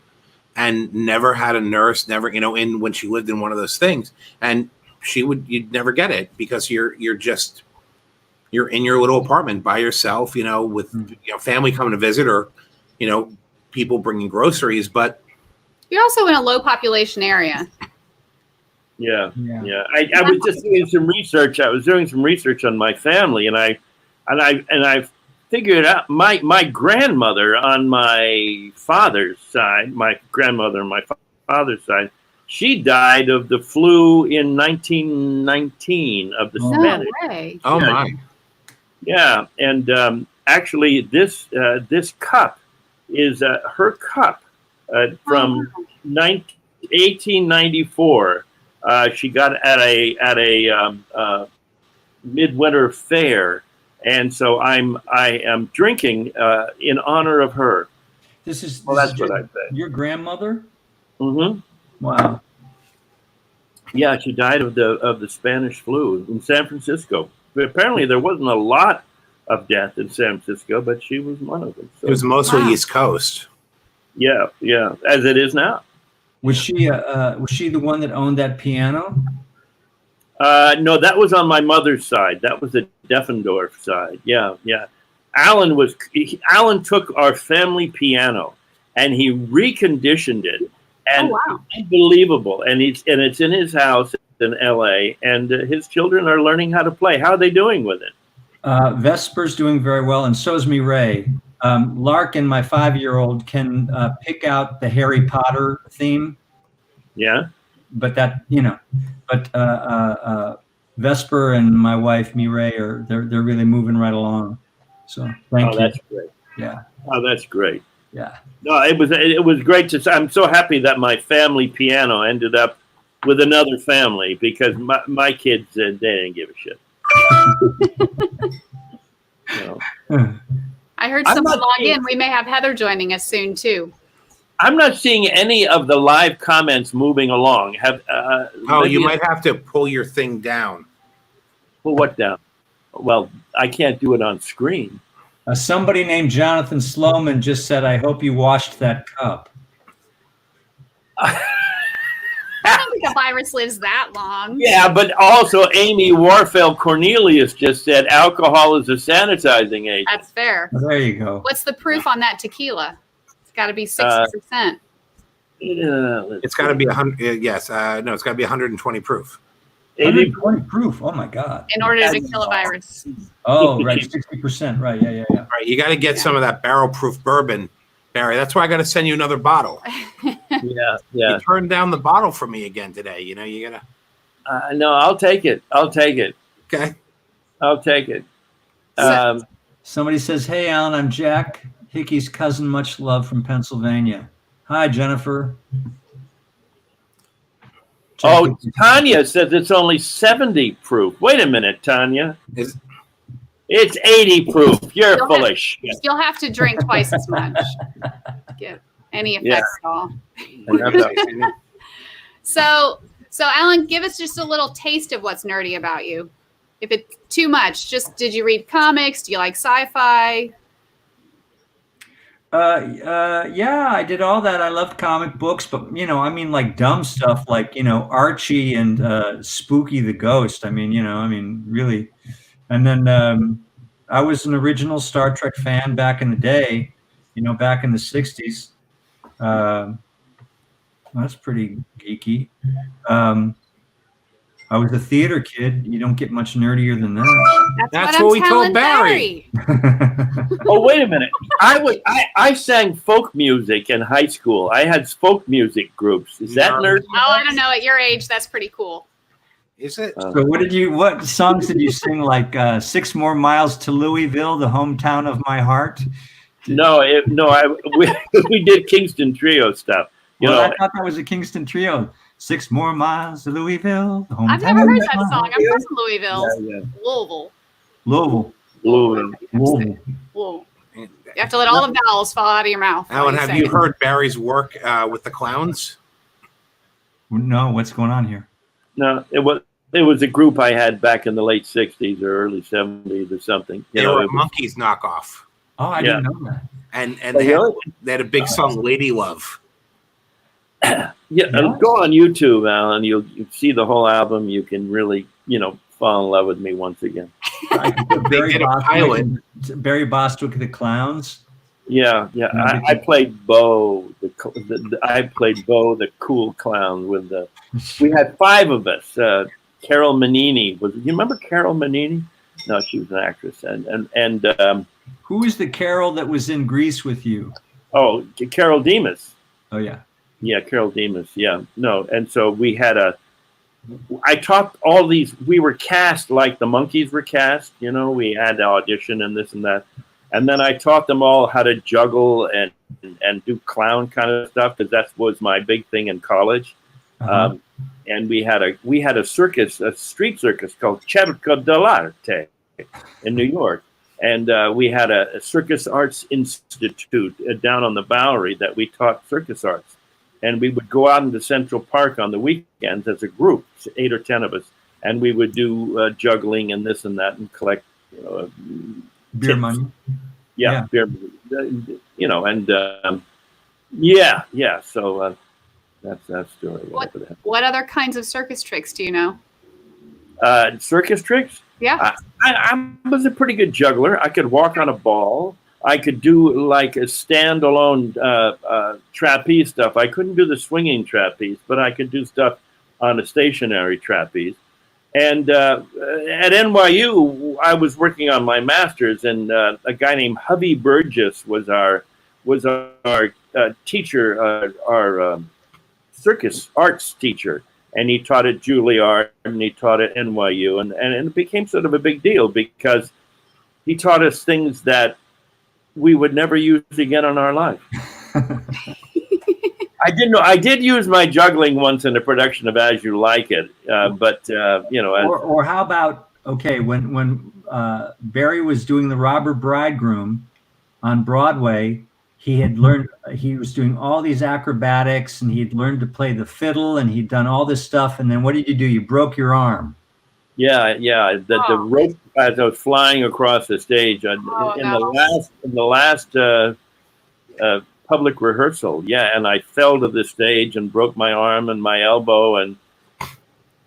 and never had a nurse, never, when she lived in one of those things. And you'd never get it because you're in your little apartment by yourself, with family coming to visit or, people bringing groceries, but you're also in a low population area. Yeah. I was just doing some research. I was doing some research on my family, and I figured out my grandmother on my father's side, my grandmother on my father's side, she died of the flu in 1919 of the Spanish. No way. Oh my. Yeah, and actually, this cup is her cup from 1894. She got at a midwinter fair, and so I am drinking in honor of her. That's what I said. Your grandmother? Mm-hmm. Wow. Yeah, she died of the Spanish flu in San Francisco. But apparently, there wasn't a lot of death in San Francisco, but she was one of them. So. It was mostly East Coast. Yeah, as it is now. Was she the one that owned that piano? No, that was on my mother's side. That was the Deffendorf side. Yeah. Alan took our family piano and he reconditioned it, and unbelievable. And it's in his house in L.A. and his children are learning how to play. How are they doing with it? Vesper's doing very well, and so is Mireille. Larkin, my 5-year-old, can pick out the Harry Potter theme. Yeah. but that, you know, but Vesper and my wife Mireille they're really moving right along. So thank you. That's great. Yeah. Oh, that's great. Yeah. No, it was great to. I'm so happy that my family piano ended up with another family, because my kids they didn't give a shit. You know. I heard someone log in. We may have Heather joining us soon too. I'm not seeing any of the live comments moving along. You might have to pull your thing down. Pull what down? Well, I can't do it on screen. Somebody named Jonathan Sloman just said, "I hope you washed that cup." I don't think a virus lives that long. Yeah, but also Amy Warfeld Cornelius just said alcohol is a sanitizing agent. That's fair. Well, there you go. What's the proof on that tequila? It's got to be 60%. It's got to be 100. Yes, no, it's got to be 120 proof. 120 proof. Oh my God. In order to kill a virus. Oh, right. 60%. Right. Yeah. Right. You got to get some of that barrel proof bourbon, Barry. That's why I got to send you another bottle. Yeah. You turned down the bottle for me again today. You know, you got to. No, I'll take it. Okay. I'll take it. Somebody says, "Hey, Alan, I'm Jack Hickey's cousin. Much love from Pennsylvania." Hi, Jennifer. Oh, Tanya says it's only 70 proof. Wait a minute, Tanya. It's 80 proof. You're full of shit. You'll have to drink twice as much. Get any effects at all. So Alan, give us just a little taste of what's nerdy about you. If it's too much, did you read comics? Do you like sci-fi? Yeah, I did all that. I loved comic books, but like dumb stuff like, Archie and Spooky the Ghost. Really. And then I was an original Star Trek fan back in the day, back in the 60s. That's pretty geeky. I was a theater kid. You don't get much nerdier than that. That's what we told Barry. Oh, wait a minute. I sang folk music in high school. I had folk music groups. Is that nerdy? Oh, I don't know. At your age, that's pretty cool. Is it? So what songs did you sing? Like 6 More Miles to Louisville, the hometown of my heart? We did Kingston Trio stuff. I thought that was a Kingston Trio. 6 More Miles to Louisville. The hometown I've never heard that song. I'm from Louisville. Yeah. Louisville. You have to let all the vowels fall out of your mouth. Alan, have you heard Barry's work with the clowns? No, what's going on here? No, it was a group I had back in the late 60s or early 70s or something. They were a Monkees knockoff. Oh, I didn't know that. And they had a big song, Lady Love. Yeah, go on YouTube, Alan. You'll see the whole album. You can really, fall in love with me once again. Barry Bostwick, the Clowns. Yeah. I played Bo. I played Bo, the cool clown. We had 5 of us. Carol Manini you remember Carol Manini? No, she was an actress. And who is the Carol that was in Grease with you? Oh, Carol Demas. Oh yeah. Yeah, Carol Demas. Yeah, no, and so we had I taught all these. We were cast like the Monkees were cast. We had to audition and this and that, and then I taught them all how to juggle and do clown kind of stuff, because that was my big thing in college. Uh-huh. And we had a circus, a street circus called Cerca dell'Arte in New York, and we had a circus arts institute down on the Bowery that we taught circus arts. And we would go out into Central Park on the weekends as a group, 8 or 10 of us, and we would do juggling and this and that and collect beer money. Yeah, beer, and So that's that story. What other kinds of circus tricks do you know? Circus tricks? Yeah, I was a pretty good juggler. I could walk on a ball. I could do like a standalone trapeze stuff. I couldn't do the swinging trapeze, but I could do stuff on a stationary trapeze. And at NYU, I was working on my master's, and a guy named Hubby Burgess was our teacher, our circus arts teacher. and he taught at Juilliard, and he taught at NYU, and it became sort of a big deal because he taught us things that we would never use again in our life. I did use my juggling once in a production of As You Like It, but you know. Or how about, okay, when Barry was doing The Robber Bridegroom on Broadway, he was doing all these acrobatics, and he'd learned to play the fiddle, and he'd done all this stuff. And then what did you do? You broke your arm. Yeah. The rope, as I was flying across the stage in the last public rehearsal. Yeah, and I fell to the stage and broke my arm and my elbow, and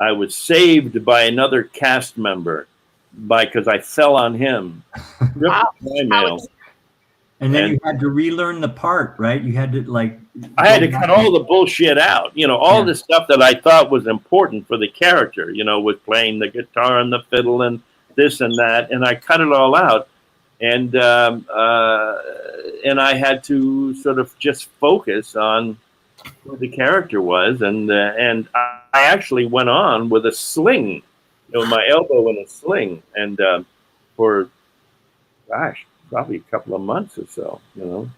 I was saved by another cast member because I fell on him. Wow. And then you had to relearn the part, right? You had to I had to cut all the bullshit out. You know, all the stuff that I thought was important for the character, you know, with playing the guitar and the fiddle and this and that. And I cut it all out. And I had to sort of just focus on what the character was. And I actually went on with a sling, you know, my elbow in a sling. And for, gosh, probably a couple of months or so, you know.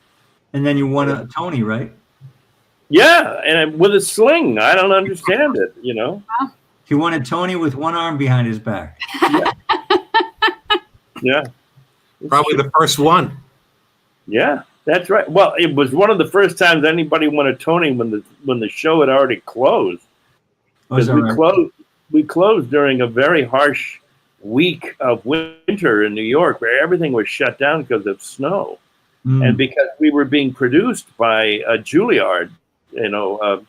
And then you won a Tony, right? Yeah, and with a sling. I don't understand it, you know. He won a Tony with one arm behind his back. Yeah. Probably the first one. Yeah, that's right. Well, it was one of the first times anybody won a Tony when the show had already closed. Because we closed during a very harsh week of winter in New York, where everything was shut down because of snow, and because we were being produced by Juilliard. You know,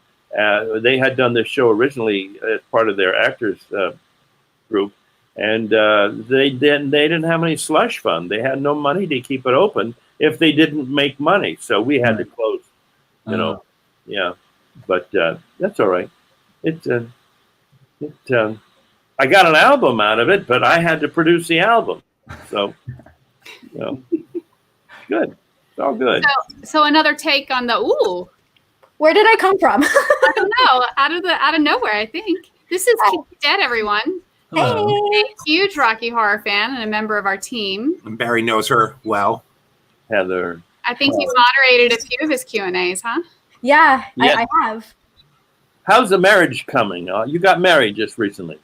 they had done this show originally as part of their actors group, and they didn't have any slush fund. They had no money to keep it open if they didn't make money, so we had to close. You know, yeah, but that's all right. I got an album out of it, but I had to produce the album. So, you know, good. It's all good. So another take on the ooh. Where did I come from? I don't know. Out of nowhere, I think. This is Kid Dead, everyone. Hello. A huge Rocky Horror fan and a member of our team. And Barry knows her well. Heather. I think you've moderated a few of his Q&As, huh? Yeah, Yeah. I have. How's the marriage coming? You got married just recently.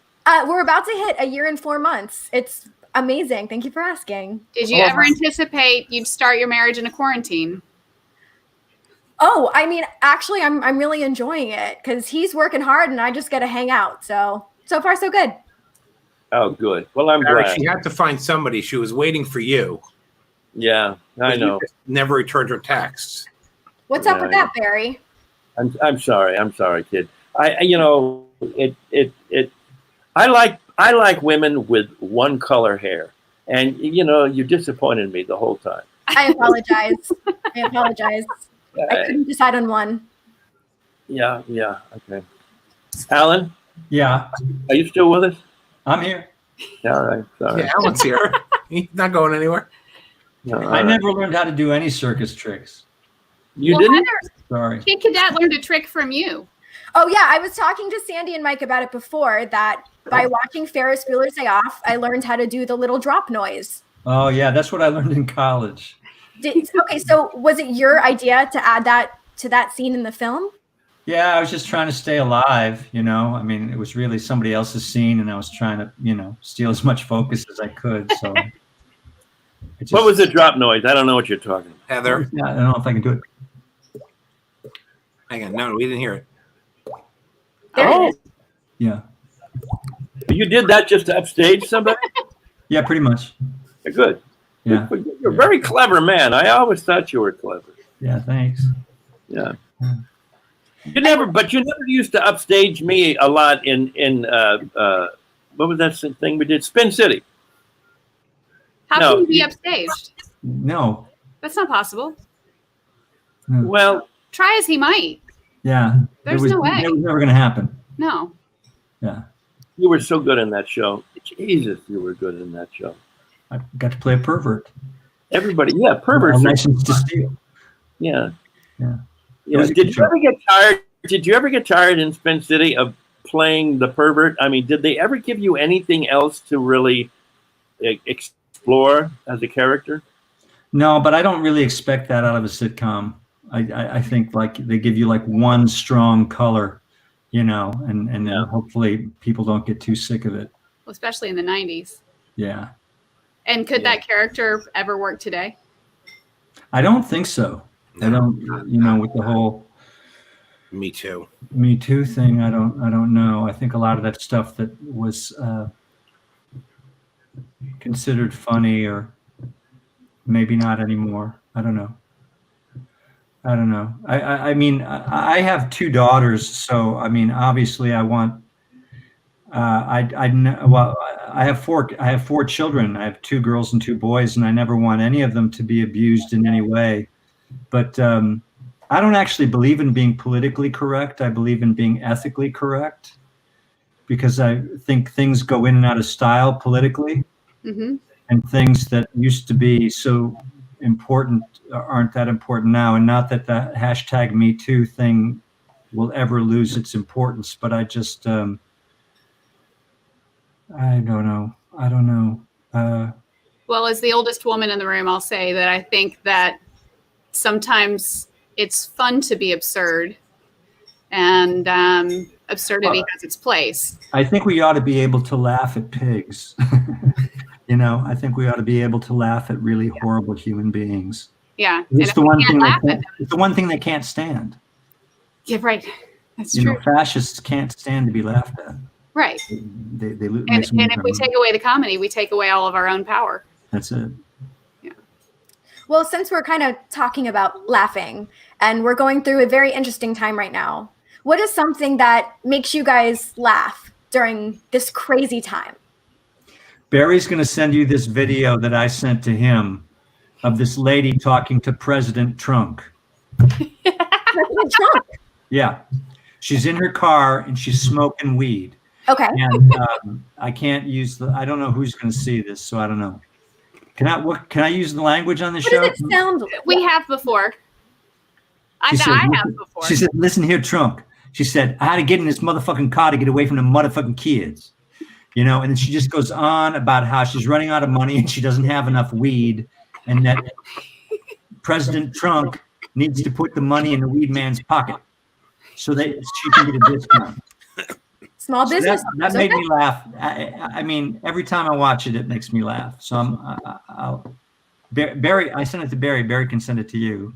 We're about to hit 1 year and 4 months. It's amazing. Thank you for asking. Did you ever anticipate you'd start your marriage in a quarantine? Oh, I mean, actually, I'm really enjoying it because he's working hard and I just get to hang out. So far, so good. Oh, good. Well, I'm Barry, glad. she had to find somebody. She was waiting for you. Yeah, I know. You just never returned her texts. What's up with that, Barry? I'm sorry. I'm sorry, kid. I like women with one color hair, and you know you disappointed me the whole time. I apologize. I couldn't decide on one. Yeah. Okay. Alan, Yeah, are you still with us? I'm here. All right. Sorry. Yeah, Alan's here. He's not going anywhere. No, all I right. never learned how to do any circus tricks. You didn't? Heather, Sorry. Kid Cadet learned a trick from you. Oh, yeah. I was talking to Sandy and Mike about it before that by watching Ferris Bueller's Day Off, I learned how to do the little drop noise. Oh, yeah, that's what I learned in college. Okay, so was it your idea to add that to that scene in the film? Yeah, I was just trying to stay alive, you know. I mean, it was really somebody else's scene, and I was trying to, you know, steal as much focus as I could. So, What was the drop noise? I don't know what you're talking about. Heather, Yeah, I don't know if I can do it. hang on. No, we didn't hear it. There it is. Yeah, You did that just to upstage somebody? yeah, pretty much. Good. Yeah, You're a very clever man. I always thought you were clever. yeah. Thanks. Yeah. You never used to upstage me a lot in what was that thing we did? Spin City. How No, can you be you- upstaged? No. That's not possible. Well, Try as he might. Yeah. There's it was, no way. It was never going to happen. No. Yeah. you were so good in that show. Jesus, you were good in that show. I got to play a pervert. Everybody, yeah, perverts. A license to steal. Yeah. Yeah. Yeah. Did you ever get tired? Did you ever get tired in Spin City of playing the pervert? I mean, did they ever give you anything else to really explore as a character? No, but I don't really expect that out of a sitcom. I think like they give you like one strong color, you know, and then hopefully people don't get too sick of it. Well, especially in the 90s. Yeah. And could that character ever work today? I don't think so. I don't, you know, with the whole Me Too thing. I don't know. I think a lot of that stuff that was considered funny or maybe not anymore. I don't know. I mean, I have 2 daughters, so I mean, obviously, I want. I have 4 children. I have 2 girls and 2 boys, and I never want any of them to be abused in any way. But I don't actually believe in being politically correct. I believe in being ethically correct, because I think things go in and out of style politically, and things that used to be so important aren't that important now. And not that the hashtag Me Too thing will ever lose its importance, but I just I don't know. Well, as the oldest woman in the room, I'll say that I think that sometimes it's fun to be absurd, and absurdity has its place. I think we ought to be able to laugh at pigs. You know, I think we ought to be able to laugh at really horrible human beings. Yeah. It's the one thing they can't stand. Yeah, right. That's you true. Know, fascists can't stand to be laughed at. Right. They and if we take away the comedy, we take away all of our own power. That's it. Yeah. Well, since we're kind of talking about laughing and we're going through a very interesting time right now, what is something that makes you guys laugh during this crazy time? Barry's going to send you this video that I sent to him of this lady talking to President Trump. President Trump? Yeah. She's in her car and she's smoking weed. Okay. And I can't use I don't know who's going to see this, so I don't know. Can I use the language on the show? What does it sound like? We have before. I have before. She said, listen here, Trump. She said, I had to get in this motherfucking car to get away from the motherfucking kids. You know, and then she just goes on about how she's running out of money and she doesn't have enough weed, and that President Trump needs to put the money in the weed man's pocket so that she can get a discount. Small business. So that made me laugh. I mean, every time I watch it, it makes me laugh. So Barry, I sent it to Barry. Barry can send it to you.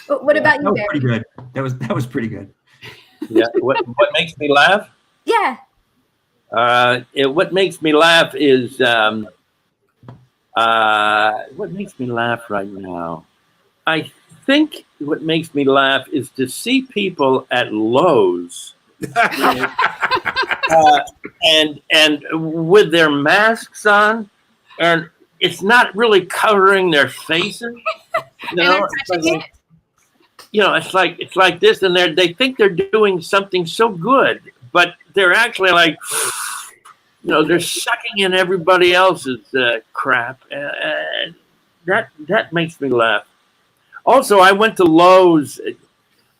What about you, Barry? Pretty good. That was pretty good. Yeah. What makes me laugh? Yeah. What makes me laugh is what makes me laugh right now. I think what makes me laugh is to see people at Lowe's and with their masks on, and it's not really covering their faces. It's like this, and they think they're doing something so good, but they're actually like, they're sucking in everybody else's crap. That makes me laugh. Also, I went to Lowe's.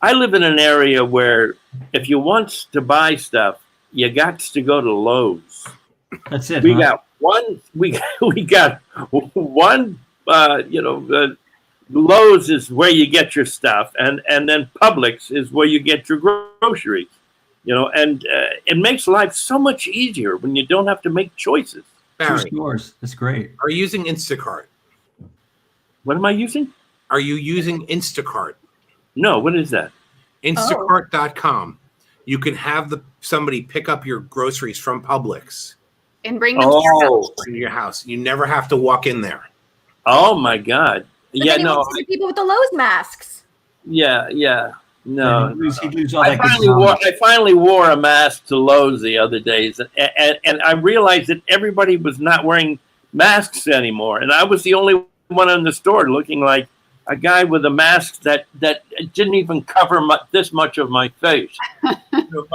I live in an area where if you want to buy stuff, you got to go to Lowe's. That's it. We got one. We got one. Lowe's is where you get your stuff, and then Publix is where you get your groceries. And it makes life so much easier when you don't have to make choices. Two stores. That's great. Are you using Instacart? What am I using? Are you using Instacart? No, what is that? Instacart.com. You can have somebody pick up your groceries from Publix and bring them to your house. You never have to walk in there. Oh my God! But people with the Lowe's masks. Yeah. No, I finally wore a mask to Lowe's the other days, and I realized that everybody was not wearing masks anymore, and I was the only one in the store looking like a guy with a mask that didn't even cover this much of my face.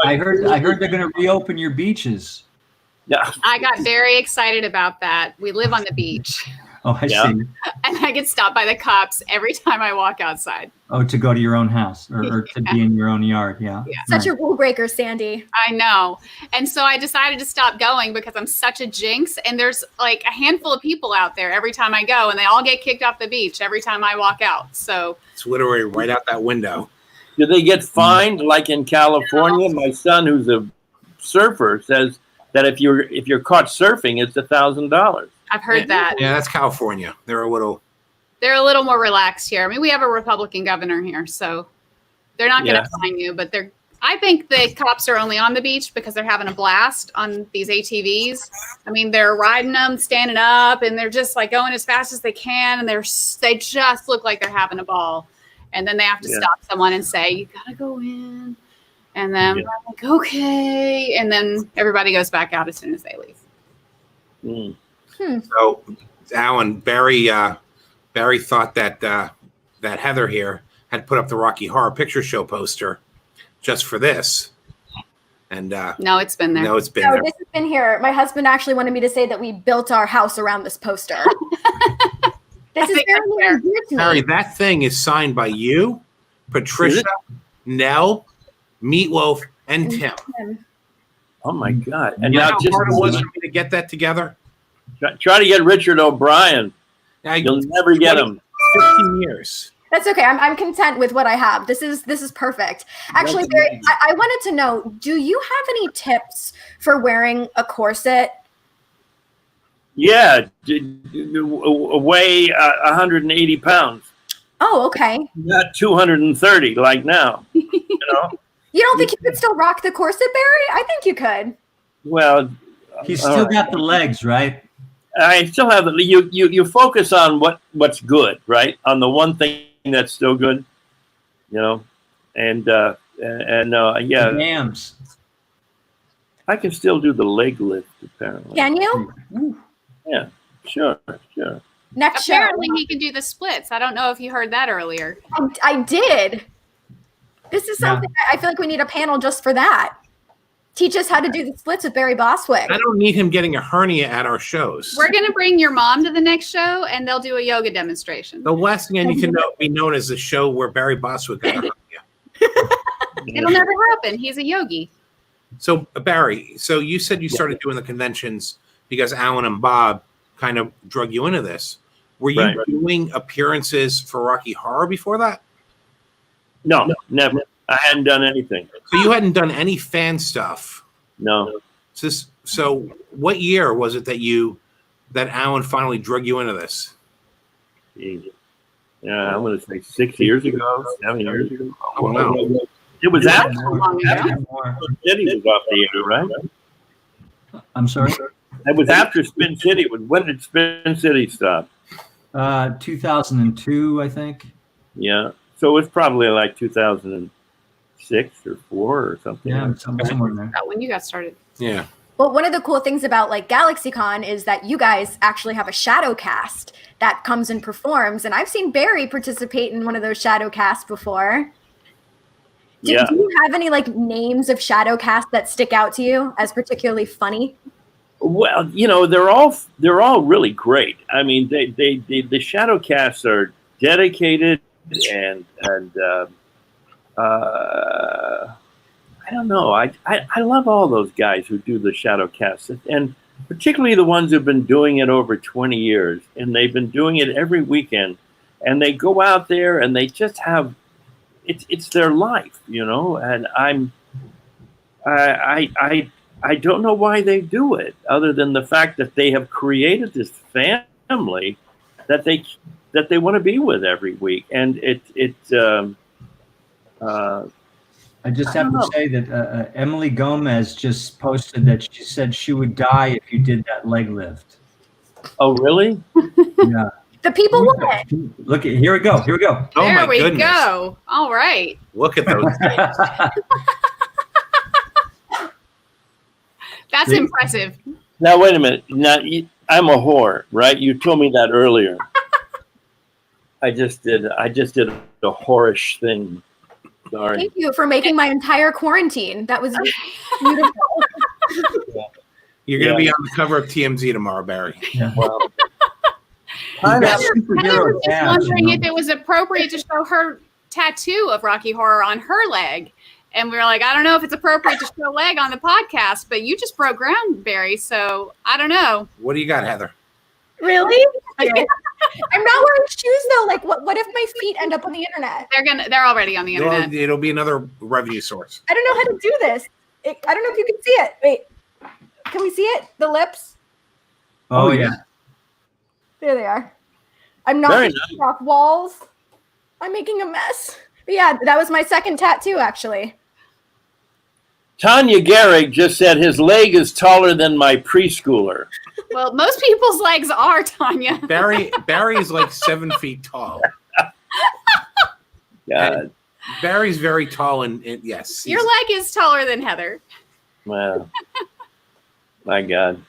I heard they're going to reopen your beaches. Yeah, I got very excited about that. We live on the beach. Oh, I see. And I get stopped by the cops every time I walk outside. Oh, to go to your own house or to be in your own yard. Yeah. Such a rule breaker, Sandy. I know. And so I decided to stop going because I'm such a jinx. And there's like a handful of people out there every time I go, and they all get kicked off the beach every time I walk out. So it's literally right out that window. Do they get fined like in California? My son, who's a surfer, says that if you're caught surfing, it's $1,000. I've heard that. Yeah, that's California. They're a little more relaxed here. I mean, we have a Republican governor here, so they're not going to fine you, but I think the cops are only on the beach because they're having a blast on these ATVs. I mean, they're riding them, standing up, and they're just like going as fast as they can, and they just look like they're having a ball. And then they have to stop someone and say, "You got to go in." And then I'm like, "Okay." And then everybody goes back out as soon as they leave. So, Alan, Barry thought that Heather here had put up the Rocky Horror Picture Show poster just for this, and no, it's been there. No, it's been No, there. this has been here. My husband actually wanted me to say that we built our house around this poster. This is very near to me. Harry, that thing is signed by you, Patricia, Nell, Meatloaf, and Tim. Oh my God! And You know now how just hard it was for me to get that together? try to get Richard O'Brien. You'll never get him. 15 years. That's okay. I'm content with what I have. This is perfect. Actually, Barry, I wanted to know, do you have any tips for wearing a corset? Yeah, weigh 180 pounds. Oh, okay. Not 230 like now. You know. You don't think you could still rock the corset, Barry? I think you could. Well, He's still got the legs, right? I still have it. You focus on what's good, right? On the one thing that's still good, you know, and The dams. I can still do the leg lift apparently. Can you? Yeah, sure. Next show. Apparently, he can do the splits. I don't know if you heard that earlier. I did. This is something I feel like we need a panel just for that. Teach us how to do the splits with Barry Bostwick. I don't need him getting a hernia at our shows. We're going to bring your mom to the next show, and they'll do a yoga demonstration. The last thing I need to be known as the show where Barry Bostwick got a hernia. It'll never happen. He's a yogi. So, Barry, so you said you started doing the conventions because Alan and Bob kind of drug you into this. Were you doing appearances for Rocky Horror before that? No, never. I hadn't done anything. So you hadn't done any fan stuff? No. So what year was it that Alan finally drug you into this? Yeah, I'm going to say 6 years ago, 7 years ago. Oh, wow. It was after More. Spin City was off the air, right? I'm sorry? It was after Spin City. When did Spin City stop? 2002, I think. Yeah. So it was probably like 2006 or 4 or something. Yeah, somewhere in there. About when you got started. Yeah. Well, one of the cool things about like GalaxyCon is that you guys actually have a shadow cast that comes and performs. And I've seen Barry participate in one of those shadow casts before. Do you have any like names of shadow casts that stick out to you as particularly funny? Well, you know, they're all really great. I mean, the shadow casts are dedicated and I don't know. I love all those guys who do the shadow casts, and particularly the ones who've been doing it over 20 years, and they've been doing it every weekend, and they go out there and they just have it's their life, you know. And I don't know why they do it, other than the fact that they have created this family that they want to be with every week, and I just have to say that Emily Gomez just posted that she said she would die if you did that leg lift. Oh, really? Yeah. The people want it. Look, here we go. Oh, there my we goodness. go. All right. Look at those things. That's impressive. Now, wait a minute. Now, I'm a whore, right? You told me that earlier. I just did a whorish thing. Sorry. Thank you for making my entire quarantine. That was beautiful. You're going to be on the cover of TMZ tomorrow, Barry. Yeah. Well, got Heather superhero was just abs, wondering you if know. it was appropriate to show her tattoo of Rocky Horror on her leg. And we were like, I don't know if it's appropriate to show leg on the podcast, but you just broke ground, Barry. So I don't know. What do you got, Heather? Really? I'm not wearing shoes though. Like, what if my feet end up on the internet? They're already on the internet. It'll be another revenue source. I don't know how to do this. I don't know if you can see it. Wait, can we see it? The lips? Oh yeah. There they are. I'm Very knocking off walls. I'm making a mess. But yeah, that was my second tattoo, actually. Tanya Gehrig just said his leg is taller than my preschooler. Well, most people's legs are, Tanya. Barry's like 7 feet tall. God. Barry's very tall and yes. Your leg is taller than Heather. Well, my God.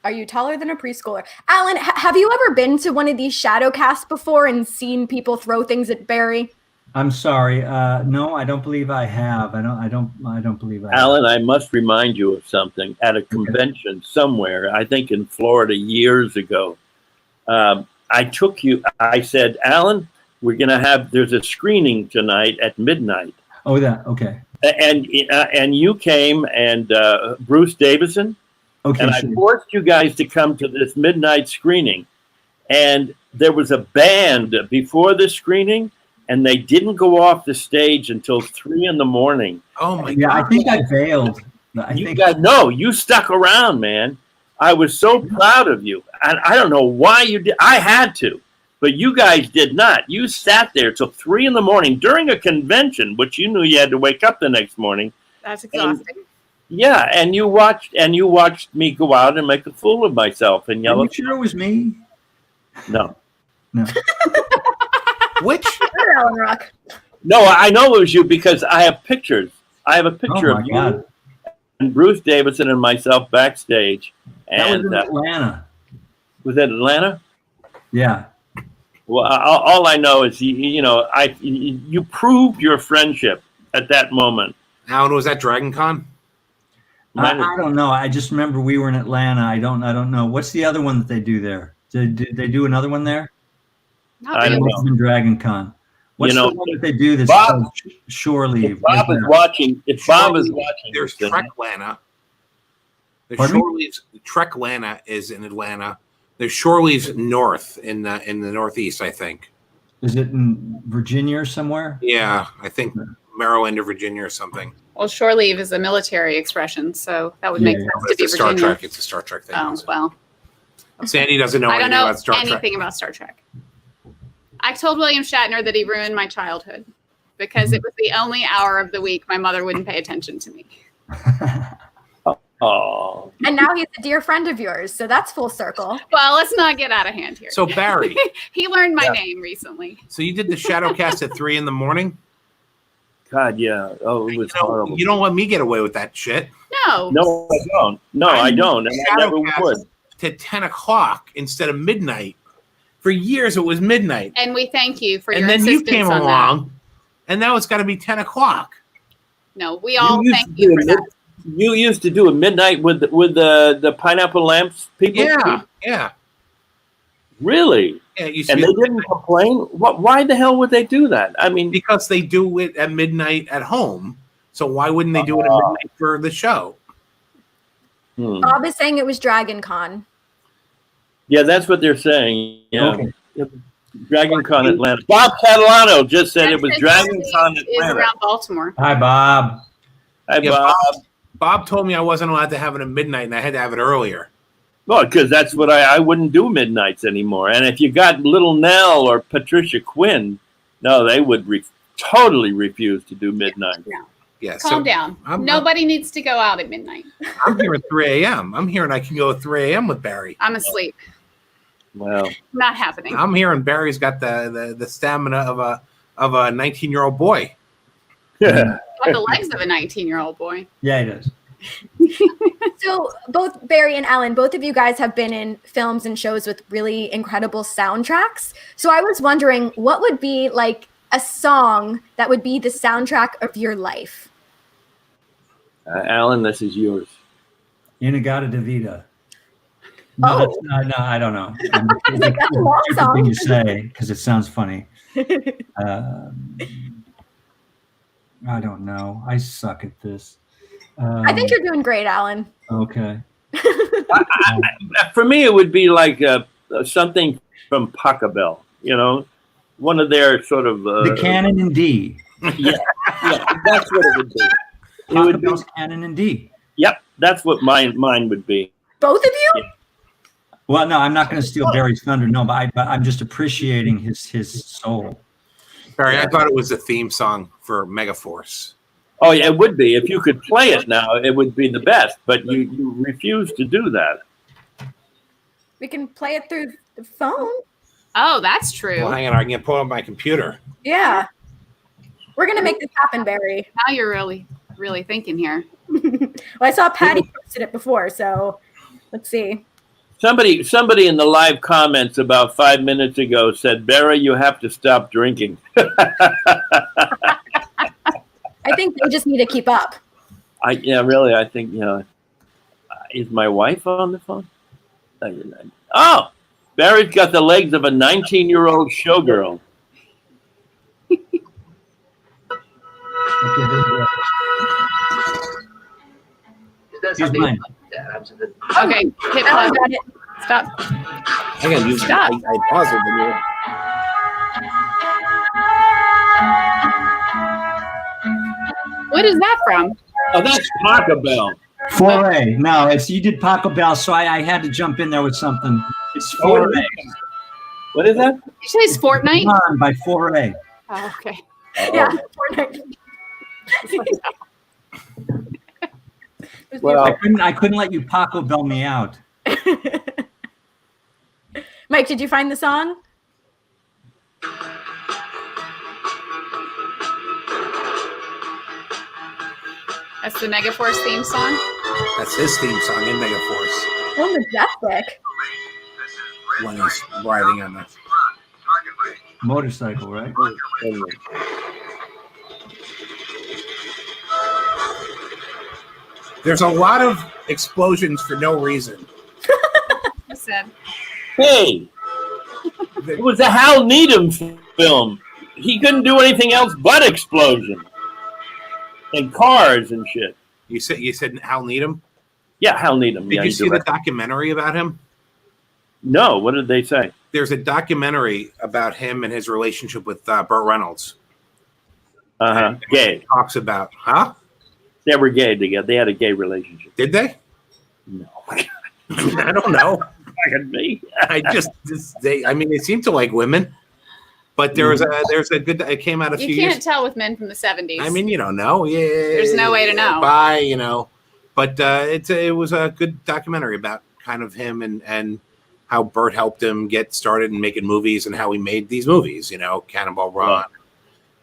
Are you taller than a preschooler? Alan, have you ever been to one of these shadow casts before and seen people throw things at Barry? I'm sorry. No, I don't believe I have. I don't believe I have. Alan, I must remind you of something. At a convention somewhere, I think in Florida years ago, I said, Alan, there's a screening tonight at midnight. Oh, that, okay. And you came and Bruce Davison, Okay, and sure. I forced you guys to come to this midnight screening. And there was a band before the screening, and they didn't go off the stage until 3 a.m. Oh my Yeah, God. I think I bailed. You stuck around, man. I was so proud of you. And I don't know why you did. I had to, but you guys did not. You sat there till 3 a.m. during a convention, which you knew you had to wake up the next morning. That's exhausting. Yeah, and you watched me go out and make a fool of myself and yell. Are you sure it was me? No. Which? Alan Ruck. No, I know it was you because I have pictures. I have a picture Oh, of my you God. and Bruce Davison and myself backstage. That was And in Atlanta. was that Atlanta? Yeah. Well, all I know is you proved your friendship at that moment. Alan, was that Dragon Con? I don't know. I just remember we were in Atlanta. I don't know. What's the other one that they do there? Did they do another one there? Not I don't really. know. In Dragon Con. What's the one that they do that's Bob- called Shore Leave? If Bob is watching, there's Treklana. The Pardon me? Shore Leaves. Treklana is in Atlanta. There's Shore Leaves north in the northeast, I think. Is it in Virginia or somewhere? Yeah, I think Maryland or Virginia or something. Well, shore leave is a military expression, so that would make Yeah, sense It's to a be Star Virginia. Trek. It's a Star Trek thing. Oh, well. Sandy doesn't know I don't anything know about Star anything Trek. about Star Trek. I told William Shatner that he ruined my childhood because it was the only hour of the week my mother wouldn't pay attention to me. Oh, And now he's a dear friend of yours, so that's full circle. Well, let's not get out of hand here. So Barry, He learned my name recently. so you did the Shadowcast at 3 a.m. God, yeah. Oh, it was horrible. You don't let me get away with that shit. No. No, I don't. No, I don't. And I never would. To 10 o'clock instead of midnight. For years it was midnight. And we thank you for And your then you insistence came on along, and now it's got to be 10 o'clock. that. No, we all used thank to you do for a that. You used to do a midnight with the pineapple lamps people. Yeah. Really? Yeah, it used to And be they didn't complain. Why the hell would they do that? I mean, because they do it at midnight at home. So why wouldn't they do it at midnight for the show? Bob is saying it was Dragon Con. Yeah, that's what they're saying. Yeah. Okay. Dragon Con Atlanta. Bob Catalano just said it was That Dragon Con is Atlanta. around Baltimore. Hi, Bob. Hi, Yeah, Bob. Bob told me I wasn't allowed to have it at midnight, and I had to have it earlier. Well, because that's what I wouldn't do midnights anymore. And if you got Little Nell or Patricia Quinn, no, they would totally refuse to do midnight. No. Yeah, Calm down. Nobody needs to go out at midnight. I'm here at 3 a.m. I'm hearing I can go at 3 a.m. with Barry. I'm asleep. Well, Not happening. I'm hearing Barry's got the stamina of a 19-year-old boy. yeah. Got the legs of a 19-year-old boy. Yeah, it is. So both Barry and Alan, both of you guys have been in films and shows with really incredible soundtracks. So I was wondering, what would be like a song that would be the soundtrack of your life? Alan, this is yours. Inagata Davida. No, that's not, no, I don't know. It's like, that's a long Stupid song. thing to say because it sounds funny. I don't know. I suck at this. I think you're doing great, Alan. Okay. For me, it would be like something from Pachelbel, one of their sort of the canon in D. Yeah, that's what it would be. It would be canon in D. Yep, that's what mine would be. Both of you? Yeah. Well, no, I'm not going to steal Barry's thunder. No, but I'm just appreciating his soul. Barry, I thought it was a theme song for Megaforce. Oh yeah, it would be. If you could play it now, it would be the best. But you refuse to do that. We can play it through the phone. Oh, that's true. Well, hang on, I can pull up my computer. Yeah. We're going to make this happen, Barry. Now you're really, really thinking here. Well, I saw Patty posted it before, so let's see. Somebody in the live comments about 5 minutes ago said, "Barry, you have to stop drinking." I think they just need to keep up. Really, I think is my wife on the phone? Oh, Barry's got the legs of a 19-year-old showgirl. Here's mine. Okay, hit Alan pause. got it. Stop. Hang on, Stop. I paused it. What is that from? Oh, that's Pachelbel. Foray. No, you did Pachelbel, so I had to jump in there with something. It's Foray. What is that? Did you say it's Fortnite? Come on, by Foray. Oh, okay. Yeah. Fortnite. Well, I couldn't let you Pachelbel me out. Mike, did you find the song? That's the Megaforce theme song. That's his theme song in Megaforce Oh, majestic. when he's riding on the. Motorcycle, right? There's a lot of explosions for no reason. I said. hey, it was a Hal Needham film. He couldn't do anything else but explosion and cars and shit. You said Hal Needham? Yeah, Hal Needham. Did you see the documentary about him? No, what did they say? There's a documentary about him and his relationship with Burt Reynolds. Gay. It talks about, huh? They were gay together. They had a gay relationship. Did they? No. I don't know. Me. I mean, they seem to like women, but there's a good. It came out a few You years. can't tell with men from the 70s. I mean, you don't know. Yeah. There's no way to know. But it was a good documentary about kind of him and how Burt helped him get started in making movies and how he made these movies. Cannonball Run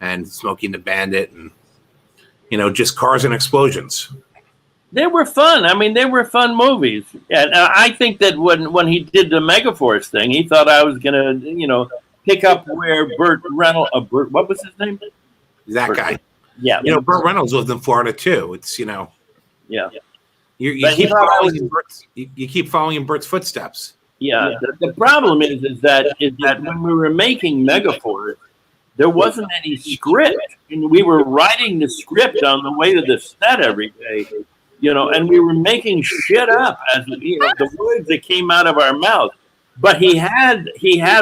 and Smokey and the Bandit and just cars and explosions. They were fun. I mean, they were fun movies. And I think that when he did the Megaforce thing, he thought I was going to, pick up where Burt Reynolds, what was his name? That guy. Yeah. Burt Reynolds lived in Florida too. It's, Yeah. You keep following in Burt's footsteps. Yeah. The problem is that when we were making Megaforce, there wasn't any script. And we were writing the script on the way to the set every day. And we were making shit up as the words that came out of our mouth. But he had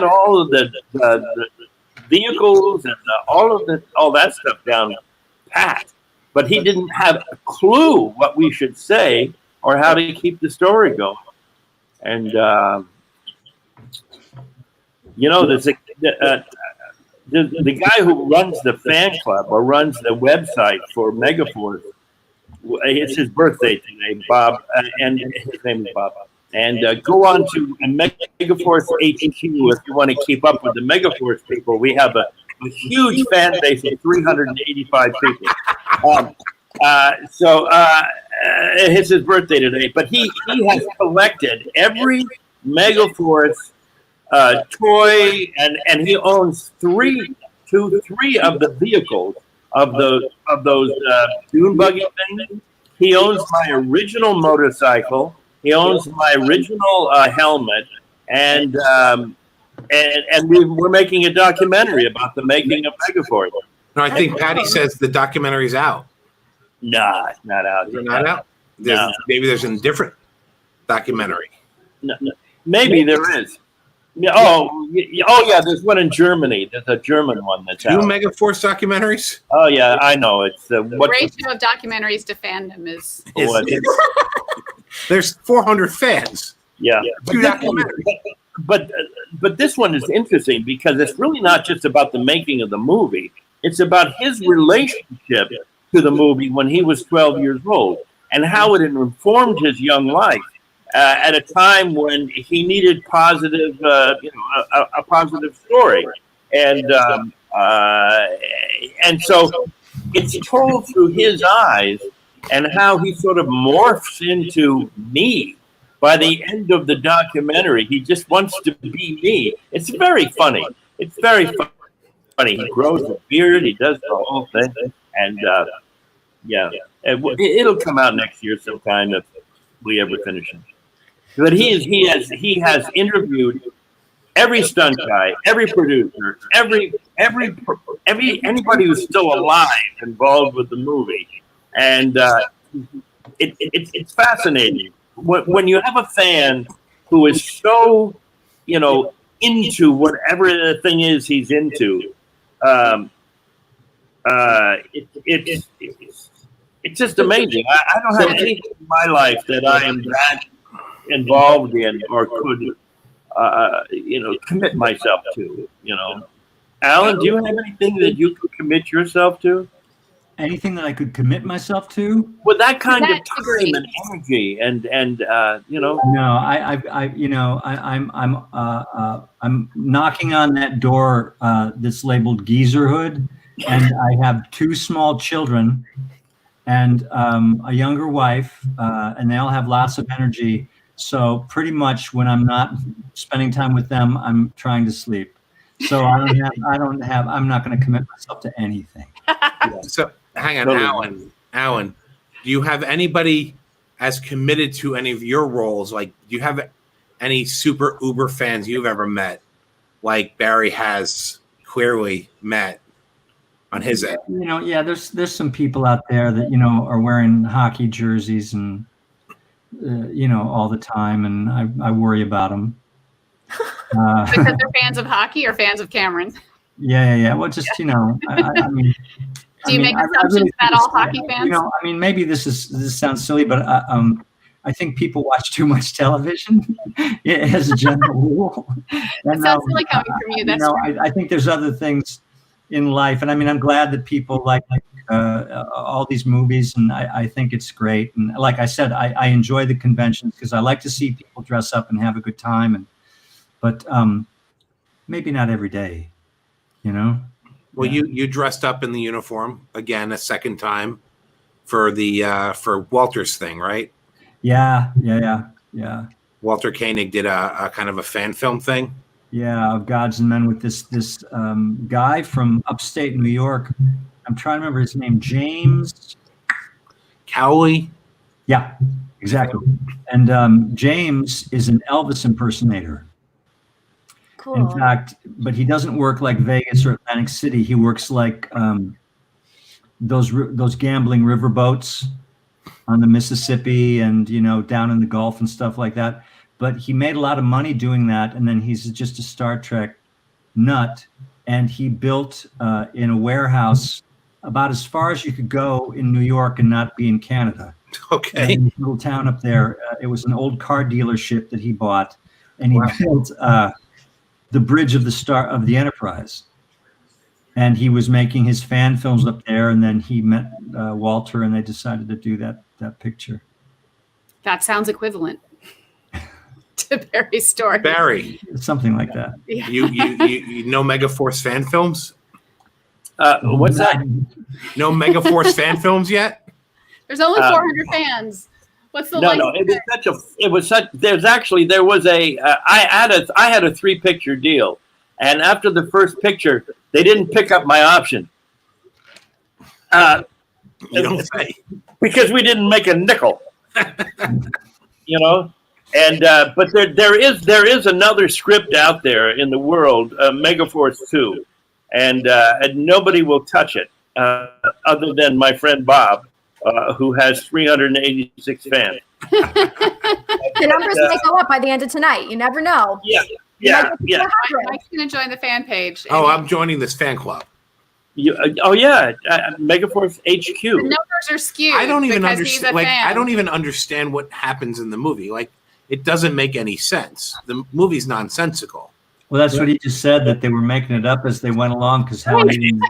all of the vehicles and all that stuff down pat. But he didn't have a clue what we should say or how to keep the story going. And the guy who runs the fan club or runs the website for Megaforce. It's his birthday today, Bob, and his name is Bob. And go on to Megaforce HQ if you want to keep up with the Megaforce people. We have a huge fan base of 385 people. It's his birthday today, but he has collected every Megaforce toy, and he owns three of the vehicles. Of those dune buggy things. He owns my original motorcycle. He owns my original helmet, and we're making a documentary about the making of Megaforce. No, I think Patty says the documentary's out. Nah, it's not out. Is it not out? Maybe there's a different documentary. No, maybe there is. Yeah. Oh, yeah. There's one in Germany. There's a German one that's out. 2 Megaforce documentaries? Oh yeah, I know. It's the ratio of documentaries to fandom is. There's 400 fans. Yeah. 2 documentaries. But this one is interesting because it's really not just about the making of the movie. It's about his relationship to the movie when he was 12 years old and how it informed his young life at a time when he needed positive, a positive story. And so it's told through his eyes and how he sort of morphs into me. By the end of the documentary, he just wants to be me. It's very funny. It's very funny. He grows a beard. He does the whole thing. And it'll come out next year sometime if we ever finish it. But he has interviewed every stunt guy, every producer, anybody who's still alive involved with the movie, and it's fascinating when you have a fan who is so into whatever the thing is he's into. It's just amazing. I don't have anything in my life that I am that involved in or could commit myself to. Alan, do you have anything that you could commit yourself to? Anything that I could commit myself to? With that kind of time and energy, and No, I'm knocking on that door that's labeled geezerhood, and I have 2 small children and a younger wife, and they all have lots of energy. So pretty much when I'm not spending time with them, I'm trying to sleep. So I'm not going to commit myself to anything. So hang on, Alan, do you have anybody as committed to any of your roles? Like, do you have any super uber fans you've ever met, like Barry has clearly met on his end? There's some people out there that are wearing hockey jerseys and all the time, and I worry about them. Because they're fans of hockey or fans of Cameron? Yeah. Well, just I mean. Do you make assumptions about all hockey fans? Maybe this sounds silly, but I think people watch too much television as a general rule. It sounds silly coming from you. That's true. I think there's other things in life, and I'm glad that people like all these movies, and I think it's great. And like I said, I enjoy the conventions because I like to see people dress up and have a good time, but maybe not every day, Well, you dressed up in the uniform again a second time for the for Walter's thing, right? Yeah. Walter Koenig did a kind of a fan film thing. Yeah, of Gods and Men with this guy from upstate New York. I'm trying to remember his name. James Cowley. Yeah, exactly. And James is an Elvis impersonator. Cool. In fact, but he doesn't work like Vegas or Atlantic City. He works like those gambling riverboats on the Mississippi and down in the Gulf and stuff like that. But he made a lot of money doing that, and then he's just a Star Trek nut. And he built in a warehouse about as far as you could go in New York and not be in Canada. Okay. In this little town up there, it was an old car dealership that he bought, and he built the bridge of the Enterprise. And he was making his fan films up there, and then he met Walter, and they decided to do that picture. That sounds equivalent to Barry's story. Barry, something like that. Yeah. You know Megaforce fan films? What's that? No Megaforce fan films yet? There's only 400 fans. What's the No. There was I had a 3-picture deal, and after the first picture, they didn't pick up my option. You don't say. Because we didn't make a nickel. you know. And but there is another script out there in the world, Megaforce 2, and nobody will touch it other than my friend Bob, who has 386 fans. The numbers may go up by the end of tonight. You never know. Yeah. Mike's going to join the fan page. Oh, I'm joining this fan club. Megaforce HQ. The numbers are skewed. I don't even understand. I don't even understand what happens in the movie. Like, it doesn't make any sense. The movie's nonsensical. Well, that's what he just said, that they were making it up as they went along because Hal didn't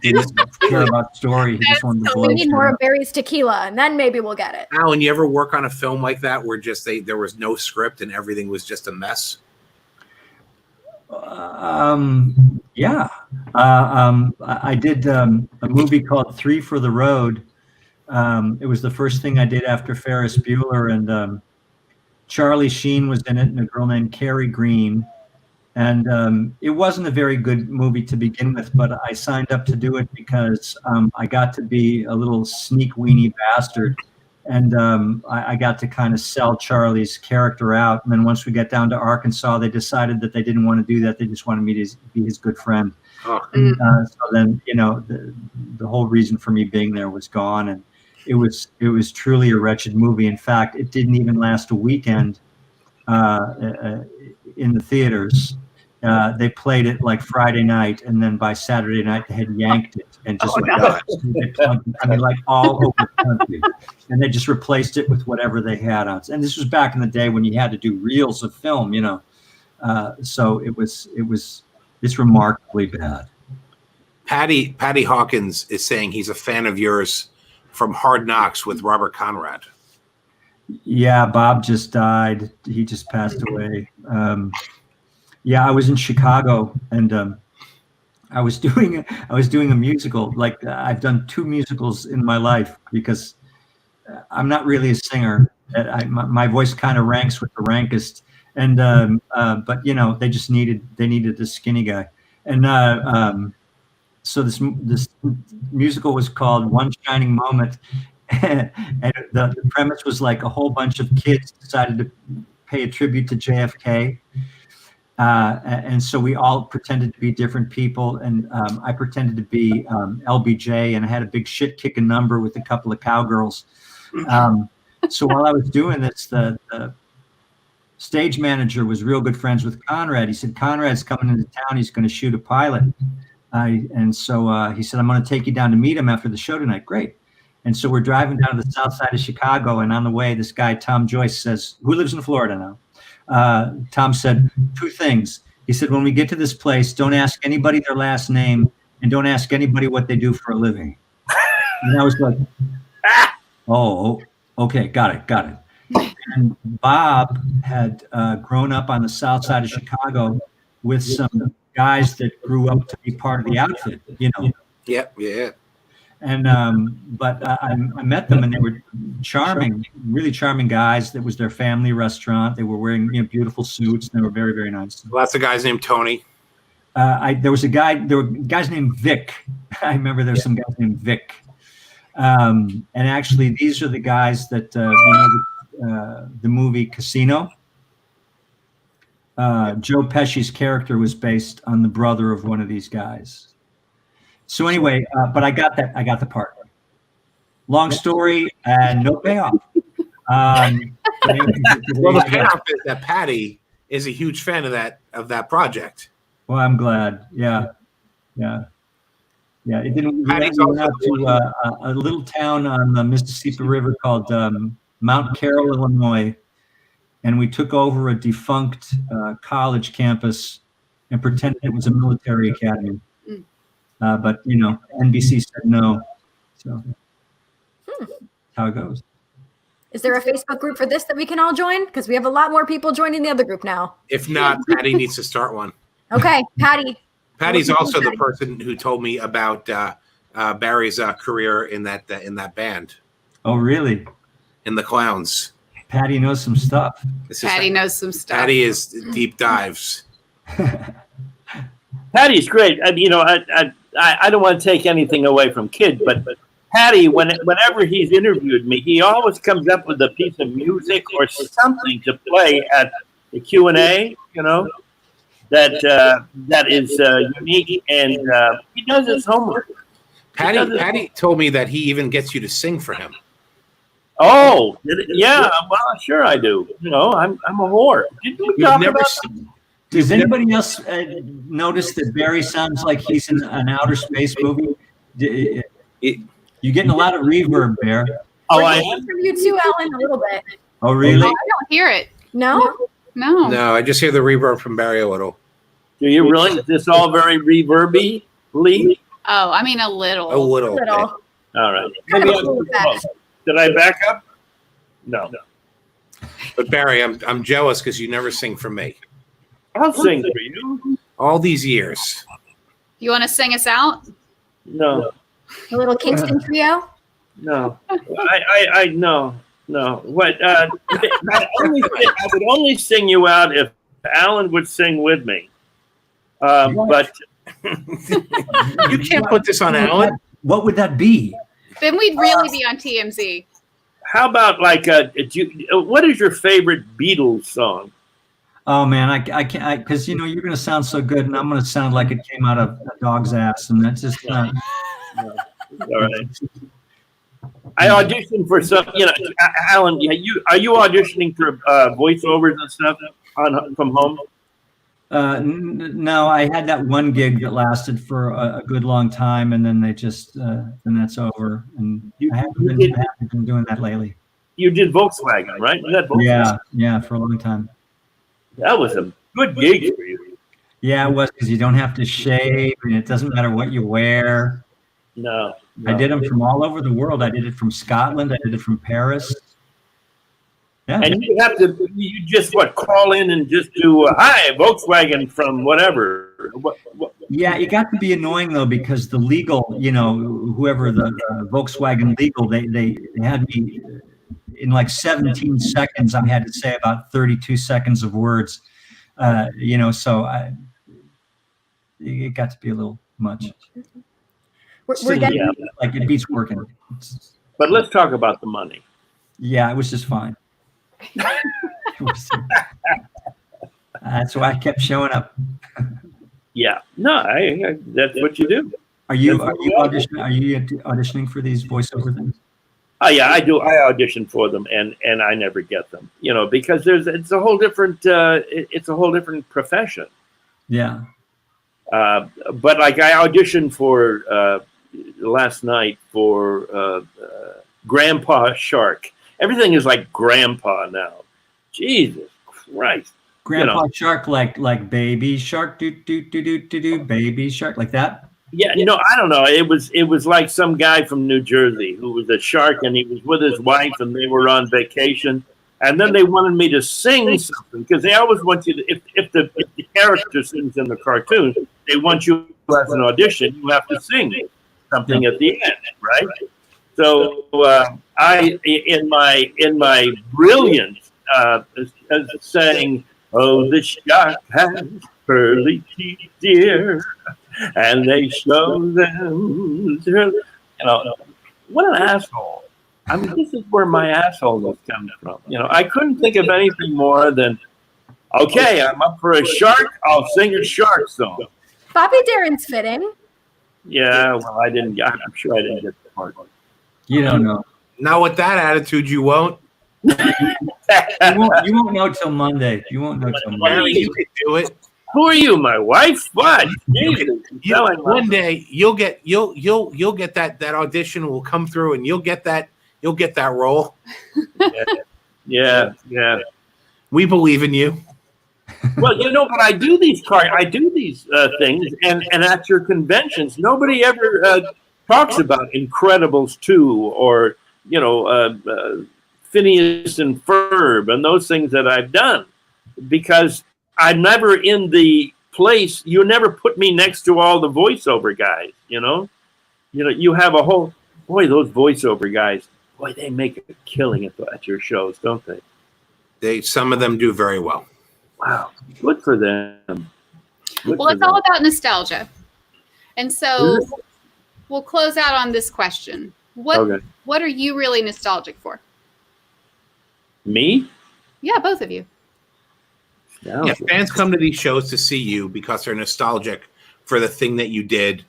care about story. He just wanted to blow. We need more of Barry's tequila, and then maybe we'll get it. Alan, you ever work on a film like that where just there was no script and everything was just a mess? Yeah. I did a movie called 3 for the Road. It was the first thing I did after Ferris Bueller, and Charlie Sheen was in it, and a girl named Carrie Green. And it wasn't a very good movie to begin with, but I signed up to do it because I got to be a little sneak weenie bastard. And I got to kind of sell Charlie's character out. And then once we got down to Arkansas, they decided that they didn't want to do that. They just wanted me to be his good friend. Oh. So then, the whole reason for me being there was gone. And it was truly a wretched movie. In fact, it didn't even last a weekend in the theaters. They played it like Friday night, and then by Saturday night they had yanked it and just like all over the country, and they just replaced it with whatever they had on. And this was back in the day when you had to do reels of film, so it's remarkably bad. Patty Hawkins is saying he's a fan of yours from Hard Knocks with Robert Conrad. Yeah, Bob just died. He just passed away. Yeah, I was in Chicago, and I was doing a musical. Like, I've done 2 musicals in my life because I'm not really a singer. My voice kind of ranks with the rankest, and but they just needed this skinny guy, and so this musical was called One Shining Moment, and the premise was like a whole bunch of kids decided to pay a tribute to JFK. And so we all pretended to be different people, and I pretended to be LBJ, and I had a big shit-kicking number with a couple of cowgirls. So while I was doing this, the stage manager was real good friends with Conrad. He said, Conrad's coming into town. He's going to shoot a pilot. And so he said, I'm going to take you down to meet him after the show tonight. Great. And so we're driving down to the south side of Chicago, and on the way, this guy, Tom Joyce, says, who lives in Florida now? Tom said 2 things. He said, when we get to this place, don't ask anybody their last name, and don't ask anybody what they do for a living. And I was like, oh, okay, got it. And Bob had grown up on the south side of Chicago with some guys that grew up to be part of the outfit, Yeah. And but I met them, and they were charming, really charming guys. That was their family restaurant. They were wearing beautiful suits, and they were very, very nice. Lots of guys named Tony. There were guys named Vic. I remember there's some guys named Vic. And actually, these are the guys that the movie Casino. Joe Pesci's character was based on the brother of one of these guys. So anyway, but I got the part. Long story and no payoff. Well, the payoff is that Patty is a huge fan of that project. Well, I'm glad. Yeah. It didn't. We went out to a little town on the Mississippi River called Mount Carroll, Illinois, and we took over a defunct college campus and pretended it was a military academy. But NBC said no. So that's how it goes. Is there a Facebook group for this that we can all join? Because we have a lot more people joining the other group now. If not, Patty needs to start one. Okay, Patty. Patty's also the person who told me about Barry's career in that band. Oh, really? In the Clowns. Patty knows some stuff. Patty knows some stuff. Patty is deep dives. Patty's great. I don't want to take anything away from Kid, but Patty, whenever he's interviewed me, he always comes up with a piece of music or something to play at the Q&A, you know, that is unique, and he does his homework. Patty told me that he even gets you to sing for him. Oh, yeah. Well, sure I do. You know, I'm a whore. Did we talk about that? Does anybody else notice that Barry sounds like he's in an outer space movie? You're getting a lot of reverb, Bear. Oh, We're getting from you too, Alan, a little bit. Oh, really? I don't hear it. No? No. No, I just hear the reverb from Barry a little. Do you really? Is this all very reverby? Lee? Oh, I mean a little. A little. A little. All right. Kind Maybe of cool with that. Did I back up? No. But Barry, I'm jealous because you never sing for me. I'll sing for you. All these years. You want to sing us out? No. A little Kingston trio? No. No. What? I would only sing you out if Alan would sing with me. But You can't put this on Alan. What would that be? Then we'd really be on TMZ. how about like what is your favorite Beatles song? Oh man, I can't, because you know you're gonna sound so good, and I'm gonna sound like it came out of a dog's ass, and that's just not. No. All right. I auditioned for some. You know, Alan, are you auditioning for voiceovers and stuff from home? No, I had that one gig that lasted for a good long time, and then they just then that's over. And I haven't been doing that lately. You did Volkswagen, right? Was that Volkswagen? Yeah, for a long time. That was a good gig for you. Yeah, it was, because you don't have to shave, and it doesn't matter what you wear. No. I did them from all over the world. I did it from Scotland. I did it from Paris. Yeah. And you just call in and just do hi Volkswagen from whatever. Yeah, it got to be annoying though, because the legal, you know, whoever the Volkswagen legal, they had me in like 17 seconds. I had to say about 32 seconds of words, you know, so it got to be a little much. We're getting like it beats working. But let's talk about the money. Yeah, it was just fine. That's why I kept showing up. Yeah, no, that's what you do. Are you auditioning for these voiceover things? Oh yeah, I do. I audition for them, and I never get them. You know, because it's a whole different profession. Yeah. But like I auditioned for last night for Grandpa Shark. Everything is like Grandpa now. Jesus Christ. Grandpa Shark, like Baby Shark, do Baby Shark, like that. Yeah, you know, I don't know. It was like some guy from New Jersey who was a shark, and he was with his wife, and they were on vacation, and then they wanted me to sing something, because they always want you to, if the character sings in the cartoon, they want you as an audition, you have to sing something at the end, right? So I, in my brilliance, sang, "Oh, the shark has pearly teeth, dear, and they show them." You know, what an asshole! I mean, this is where my asshole was coming from. You know, I couldn't think of anything more than, okay, I'm up for a shark. I'll sing a shark song. Bobby Darin's fitting. Yeah, well, I'm sure I didn't get the part. You don't know. Now with that attitude, you won't. You won't know till Monday. You won't know till Monday. You can do it. Who are you, my wife? What? One day you'll get that audition will come through, and you'll get that role. Yeah. We believe in you. Well, you know, but I do these things, and at your conventions, nobody ever talks about Incredibles 2 or, you know, Phineas and Ferb and those things that I've done, because I'm never in the place. You never put me next to all the voiceover guys. You know, you have a whole those voiceover guys. Boy, they make a killing at your shows, don't they? Some of them do very well. Wow, good for them. Well, it's all about nostalgia. And so we'll close out on this question. What are you really nostalgic for? Me? Yeah, both of you. Yeah, fans come to these shows to see you because they're nostalgic for the thing that you did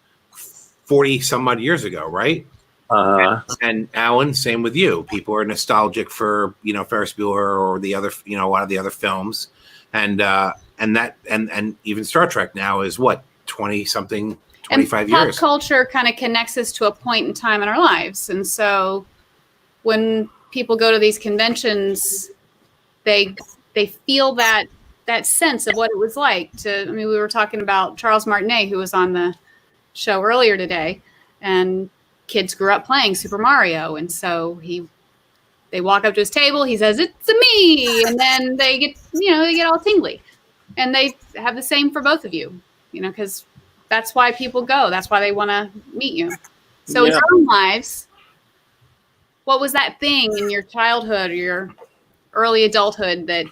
40 some odd years ago, right? And Alan, same with you. People are nostalgic for, you know, Ferris Bueller or the other, you know, a lot of the other films, and even Star Trek now is what, 20 something, 25 years. Pop culture kind of connects us to a point in time in our lives, and so when people go to these conventions, they feel that sense of what it was like to. I mean, we were talking about Charles Martinet, who was on the show earlier today, and kids grew up playing Super Mario, and so they walk up to his table, he says, "It's a me," and then they get all tingly, and they have the same for both of you, you know, because that's why people go. That's why they want to meet you. So in your own lives, what was that thing in your childhood or your early adulthood that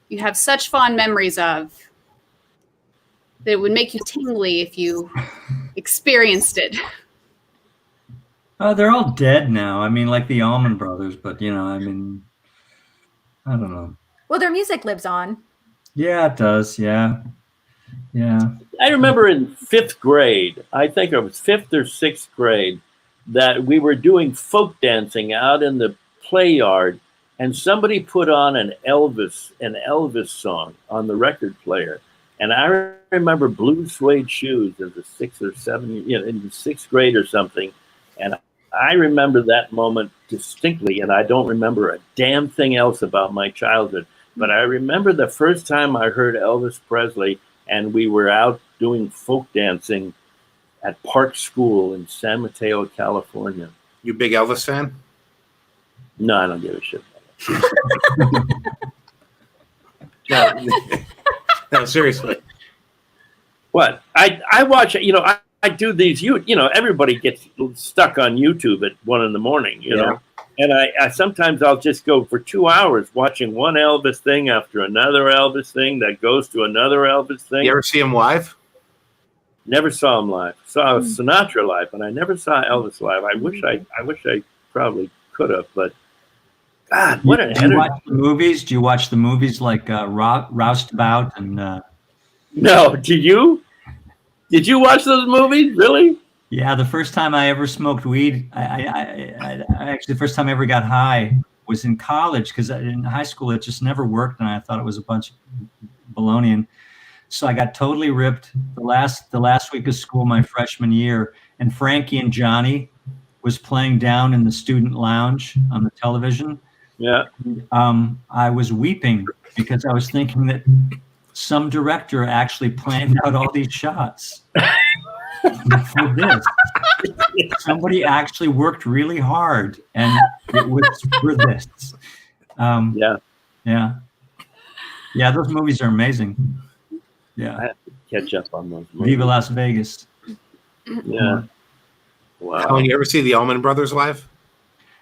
you have such fond memories of that it would make you tingly if you experienced it? They're all dead now. I mean, like the Allman Brothers, but you know, I mean, I don't know. Well, their music lives on. Yeah, it does. Yeah. I remember in 5th grade, I think it was 5th or 6th grade, that we were doing folk dancing out in the play yard, and somebody put on an Elvis song on the record player. And I remember Blue Suede Shoes as a 6th or 7th, you know, in the 6th grade or something. And I remember that moment distinctly, and I don't remember a damn thing else about my childhood. But I remember the first time I heard Elvis Presley, and we were out doing folk dancing at Park School in San Mateo, California. You a big Elvis fan? No, I don't give a shit. No, seriously. What? I watch, you know, I do these, you know, everybody gets stuck on YouTube at 1 a.m, you know, and I sometimes I'll just go for 2 hours watching one Elvis thing after another Elvis thing that goes to another Elvis thing. You ever see him live? Never saw him live. Saw Sinatra live, but I never saw Elvis live. I wish I probably could have, but God, what an energy. Do you watch the movies? Do you watch the movies like Roustabout and? No, did you? Did you watch those movies? Really? Yeah, the first time I ever smoked weed, I actually the first time I ever got high was in college, because in high school it just never worked, and I thought it was a bunch of baloney. And so I got totally ripped the last week of school my freshman year, and Frankie and Johnny was playing down in the student lounge on the television. Yeah. I was weeping because I was thinking that some director actually planned out all these shots for this. Somebody actually worked really hard, and it was for this. Yeah. Those movies are amazing. Yeah. I have to catch up on those movies. Viva Las Vegas. Yeah. Wow. Oh, you ever see the Allman Brothers live?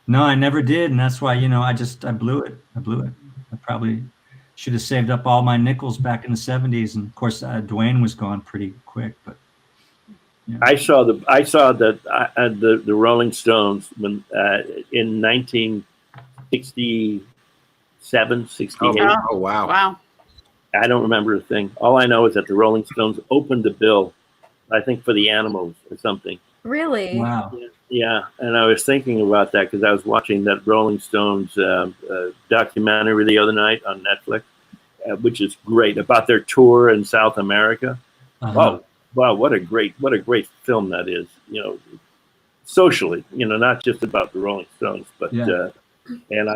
No, I never did, and that's why, you know, I blew it. I probably should have saved up all my nickels back in the 70s, and of course Dwayne was gone pretty quick. But you know. I saw the Rolling Stones when in 1967, 68. Oh wow! Wow. I don't remember a thing. All I know is that the Rolling Stones opened the bill, I think, for the Animals or something. Really? Wow. Yeah, and I was thinking about that because I was watching that Rolling Stones documentary the other night on Netflix, which is great, about their tour in South America. Uh-huh. Wow, what a great film that is. You know, socially, you know, not just about the Rolling Stones, but and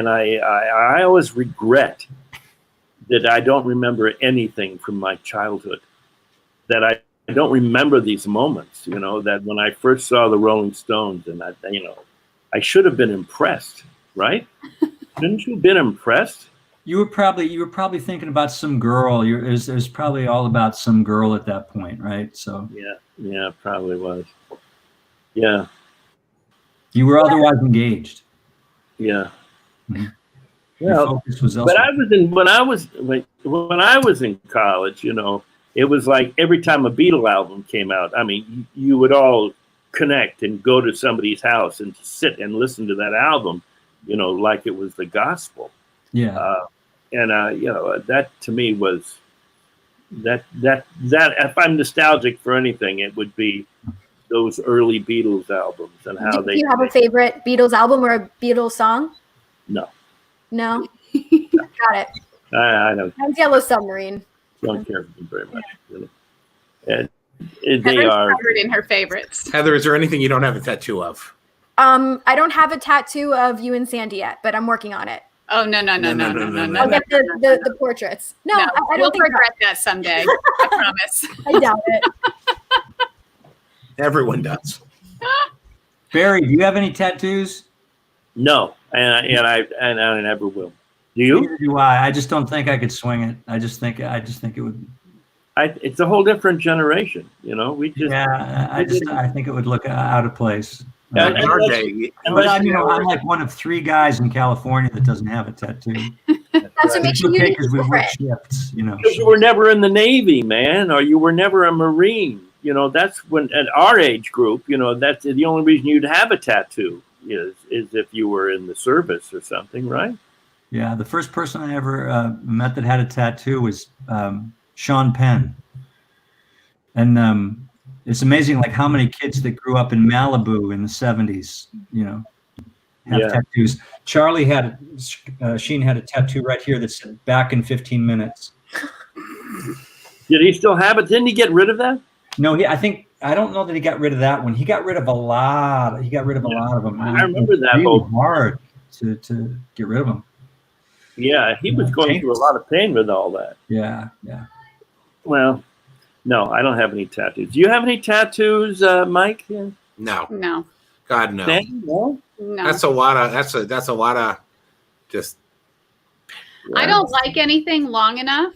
I always regret that I don't remember anything from my childhood, that I don't remember these moments, you know, that when I first saw the Rolling Stones, and I should have been impressed, right? Shouldn't you have been impressed? You were probably thinking about some girl. It was probably all about some girl at that point, right? So yeah, probably was. Yeah. You were otherwise engaged. Yeah. Mm-hmm. Well, but when I was in college, you know, it was like every time a Beatle album came out, I mean, you would all connect and go to somebody's house and sit and listen to that album, like it was the gospel. Yeah. That to me was that if I'm nostalgic for anything, it would be those early Beatles albums and how Do you have a favorite Beatles album or a Beatles song? No. Got it. I don't. Mine's Yellow Submarine. Don't care for them very much. Really. And they Heather's are covered in her favorites. Heather, is there anything you don't have a tattoo of? I don't have a tattoo of you and Sandy yet, but I'm working on it. Oh no! I'll get the portraits. No, I we'll don't think regret that someday. I promise. I doubt it. Everyone does. Barry, do you have any tattoos? no, and I never will. Do you? Neither do I. I just don't think I could swing it. I just think it would. It's a whole different generation. We just I think it would look out of place. And In our day, But I'm like one of 3 guys in California that doesn't have a tattoo. That's what makes you unique. Because we work shifts, because you were never in the Navy, man, or you were never a Marine. That's when at our age group, that's the only reason you'd have a tattoo is if you were in the service or something, right? Yeah, the first person I ever met that had a tattoo was Sean Penn. And it's amazing, like how many kids that grew up in Malibu in the 70s, have tattoos. Charlie Sheen had a tattoo right here that said "back in 15 minutes." Did he still have it? Didn't he get rid of that? No, I don't know that he got rid of that one. He got rid of a lot. He got rid of a lot of them. I remember that. Really hard to get rid of them. Yeah, he was going through a lot of pain with all that. Yeah. Well, no, I don't have any tattoos. Do you have any tattoos, Mike? Yeah. no. God, no. No? No. That's a lot of just. I don't like anything long enough.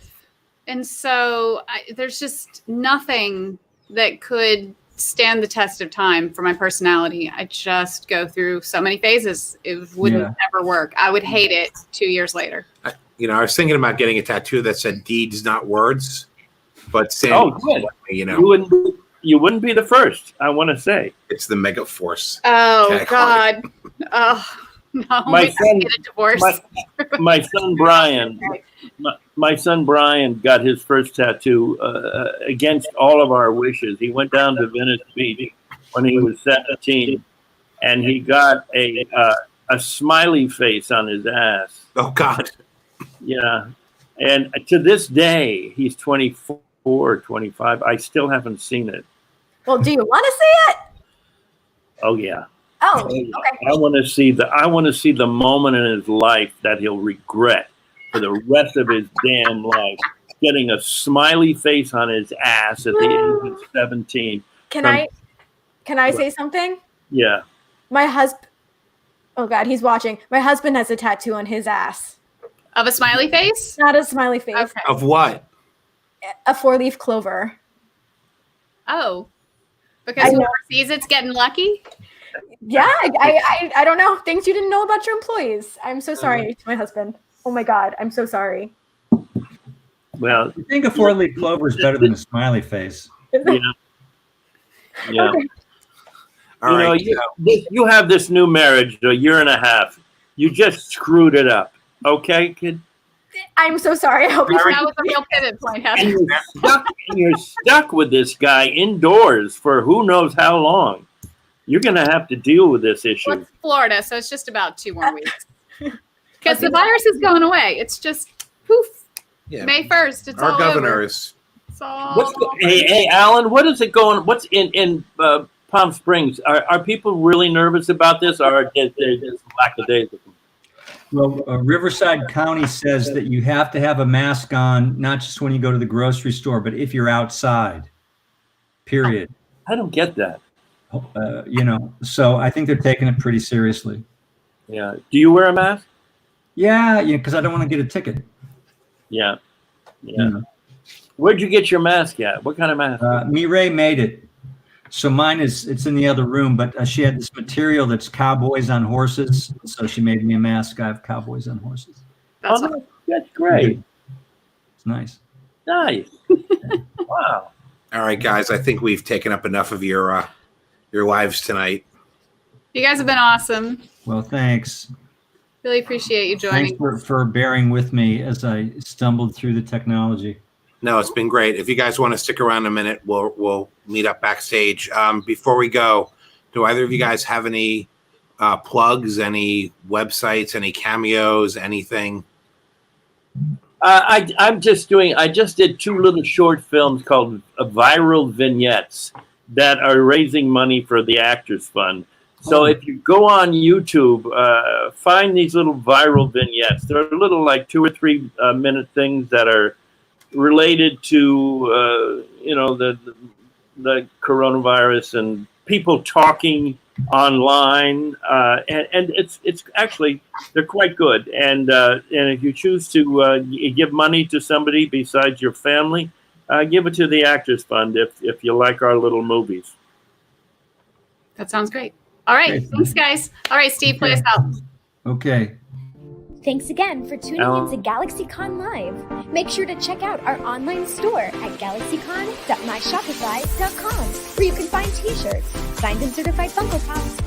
And so there's just nothing that could stand the test of time for my personality. I just go through so many phases. It wouldn't ever work. I would hate it 2 years later. I was thinking about getting a tattoo that said "deeds, not words," but good. You wouldn't be the first. I want to say it's the Megaforce. Oh God! Oh no! My son, get a divorce. my son Brian. My son Brian got his first tattoo against all of our wishes. He went down to Venice Beach when he was 17, and he got a smiley face on his ass. Oh God! Yeah, and to this day, he's 24 or 25. I still haven't seen it. Well, do you want to see it? Oh yeah. Oh, okay. I want to see the moment in his life that he'll regret for the rest of his damn life, getting a smiley face on his ass at the age of 17. Can I say something? Yeah. My husband. Oh God, he's watching. My husband has a tattoo on his ass. Of a smiley face? Not a smiley face. Okay. Of what? A 4-leaf clover. Oh, because whoever sees it's getting lucky. Yeah, I don't know things you didn't know about your employees. I'm so sorry to my husband. Oh my God, I'm so sorry. Well, I think a 4-leaf clover is better than a smiley face. Yeah. Okay. All right. You have this new marriage, a year and a half. You just screwed it up. Okay, kid? I'm so sorry. I hope That was a real pivot point, And Heather. you're stuck with this guy indoors for who knows how long. You're going to have to deal with this issue. Well, it's Florida, so it's just about 2 more weeks. Because the virus is going away. It's just poof. Yeah. May 1st. It's Our all governor over. is. It's all Hey, Alan, what is it going? What's in Palm Springs? Are people really nervous about this, or are they just lackadaisical? Well, Riverside County says that you have to have a mask on, not just when you go to the grocery store, but if you're outside, period. I don't get that. So I think they're taking it pretty seriously. Yeah. Do you wear a mask? Yeah, because I don't want to get a ticket. Yeah. Where'd you get your mask at? What kind of mask? Mireille made it. So mine it's in the other room, but she had this material that's cowboys on horses. So she made me a mask. I have cowboys on horses. That's great. It's nice. Nice. Wow. All right, guys. I think we've taken up enough of your your lives tonight. You guys have been awesome. Well, thanks. Really appreciate you joining. Thanks for bearing with me as I stumbled through the technology. No, it's been great. If you guys want to stick around a minute, we'll meet up backstage. Before we go, do either of you guys have any plugs, any websites, any cameos, anything? I just did 2 little short films called Viral Vignettes that are raising money for the Actors Fund. So if you go on YouTube, find these little viral vignettes. They're little like 2 or 3 minute things that are related to the coronavirus and people talking online, and it's actually, they're quite good. And if you choose to give money to somebody besides your family, give it to the Actors Fund if you like our little movies. That sounds great. All right. Okay. Thanks, guys. All right, Steve, play us out. Okay. Thanks again for tuning in to GalaxyCon Live. Make sure to check out our online store at galaxycon.myshopify.com, where you can find t-shirts, signed and certified Funko Pops,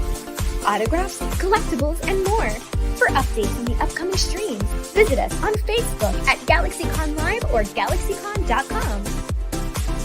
autographs, collectibles, and more. For updates on the upcoming streams, visit us on Facebook at GalaxyCon Live or galaxycon.com.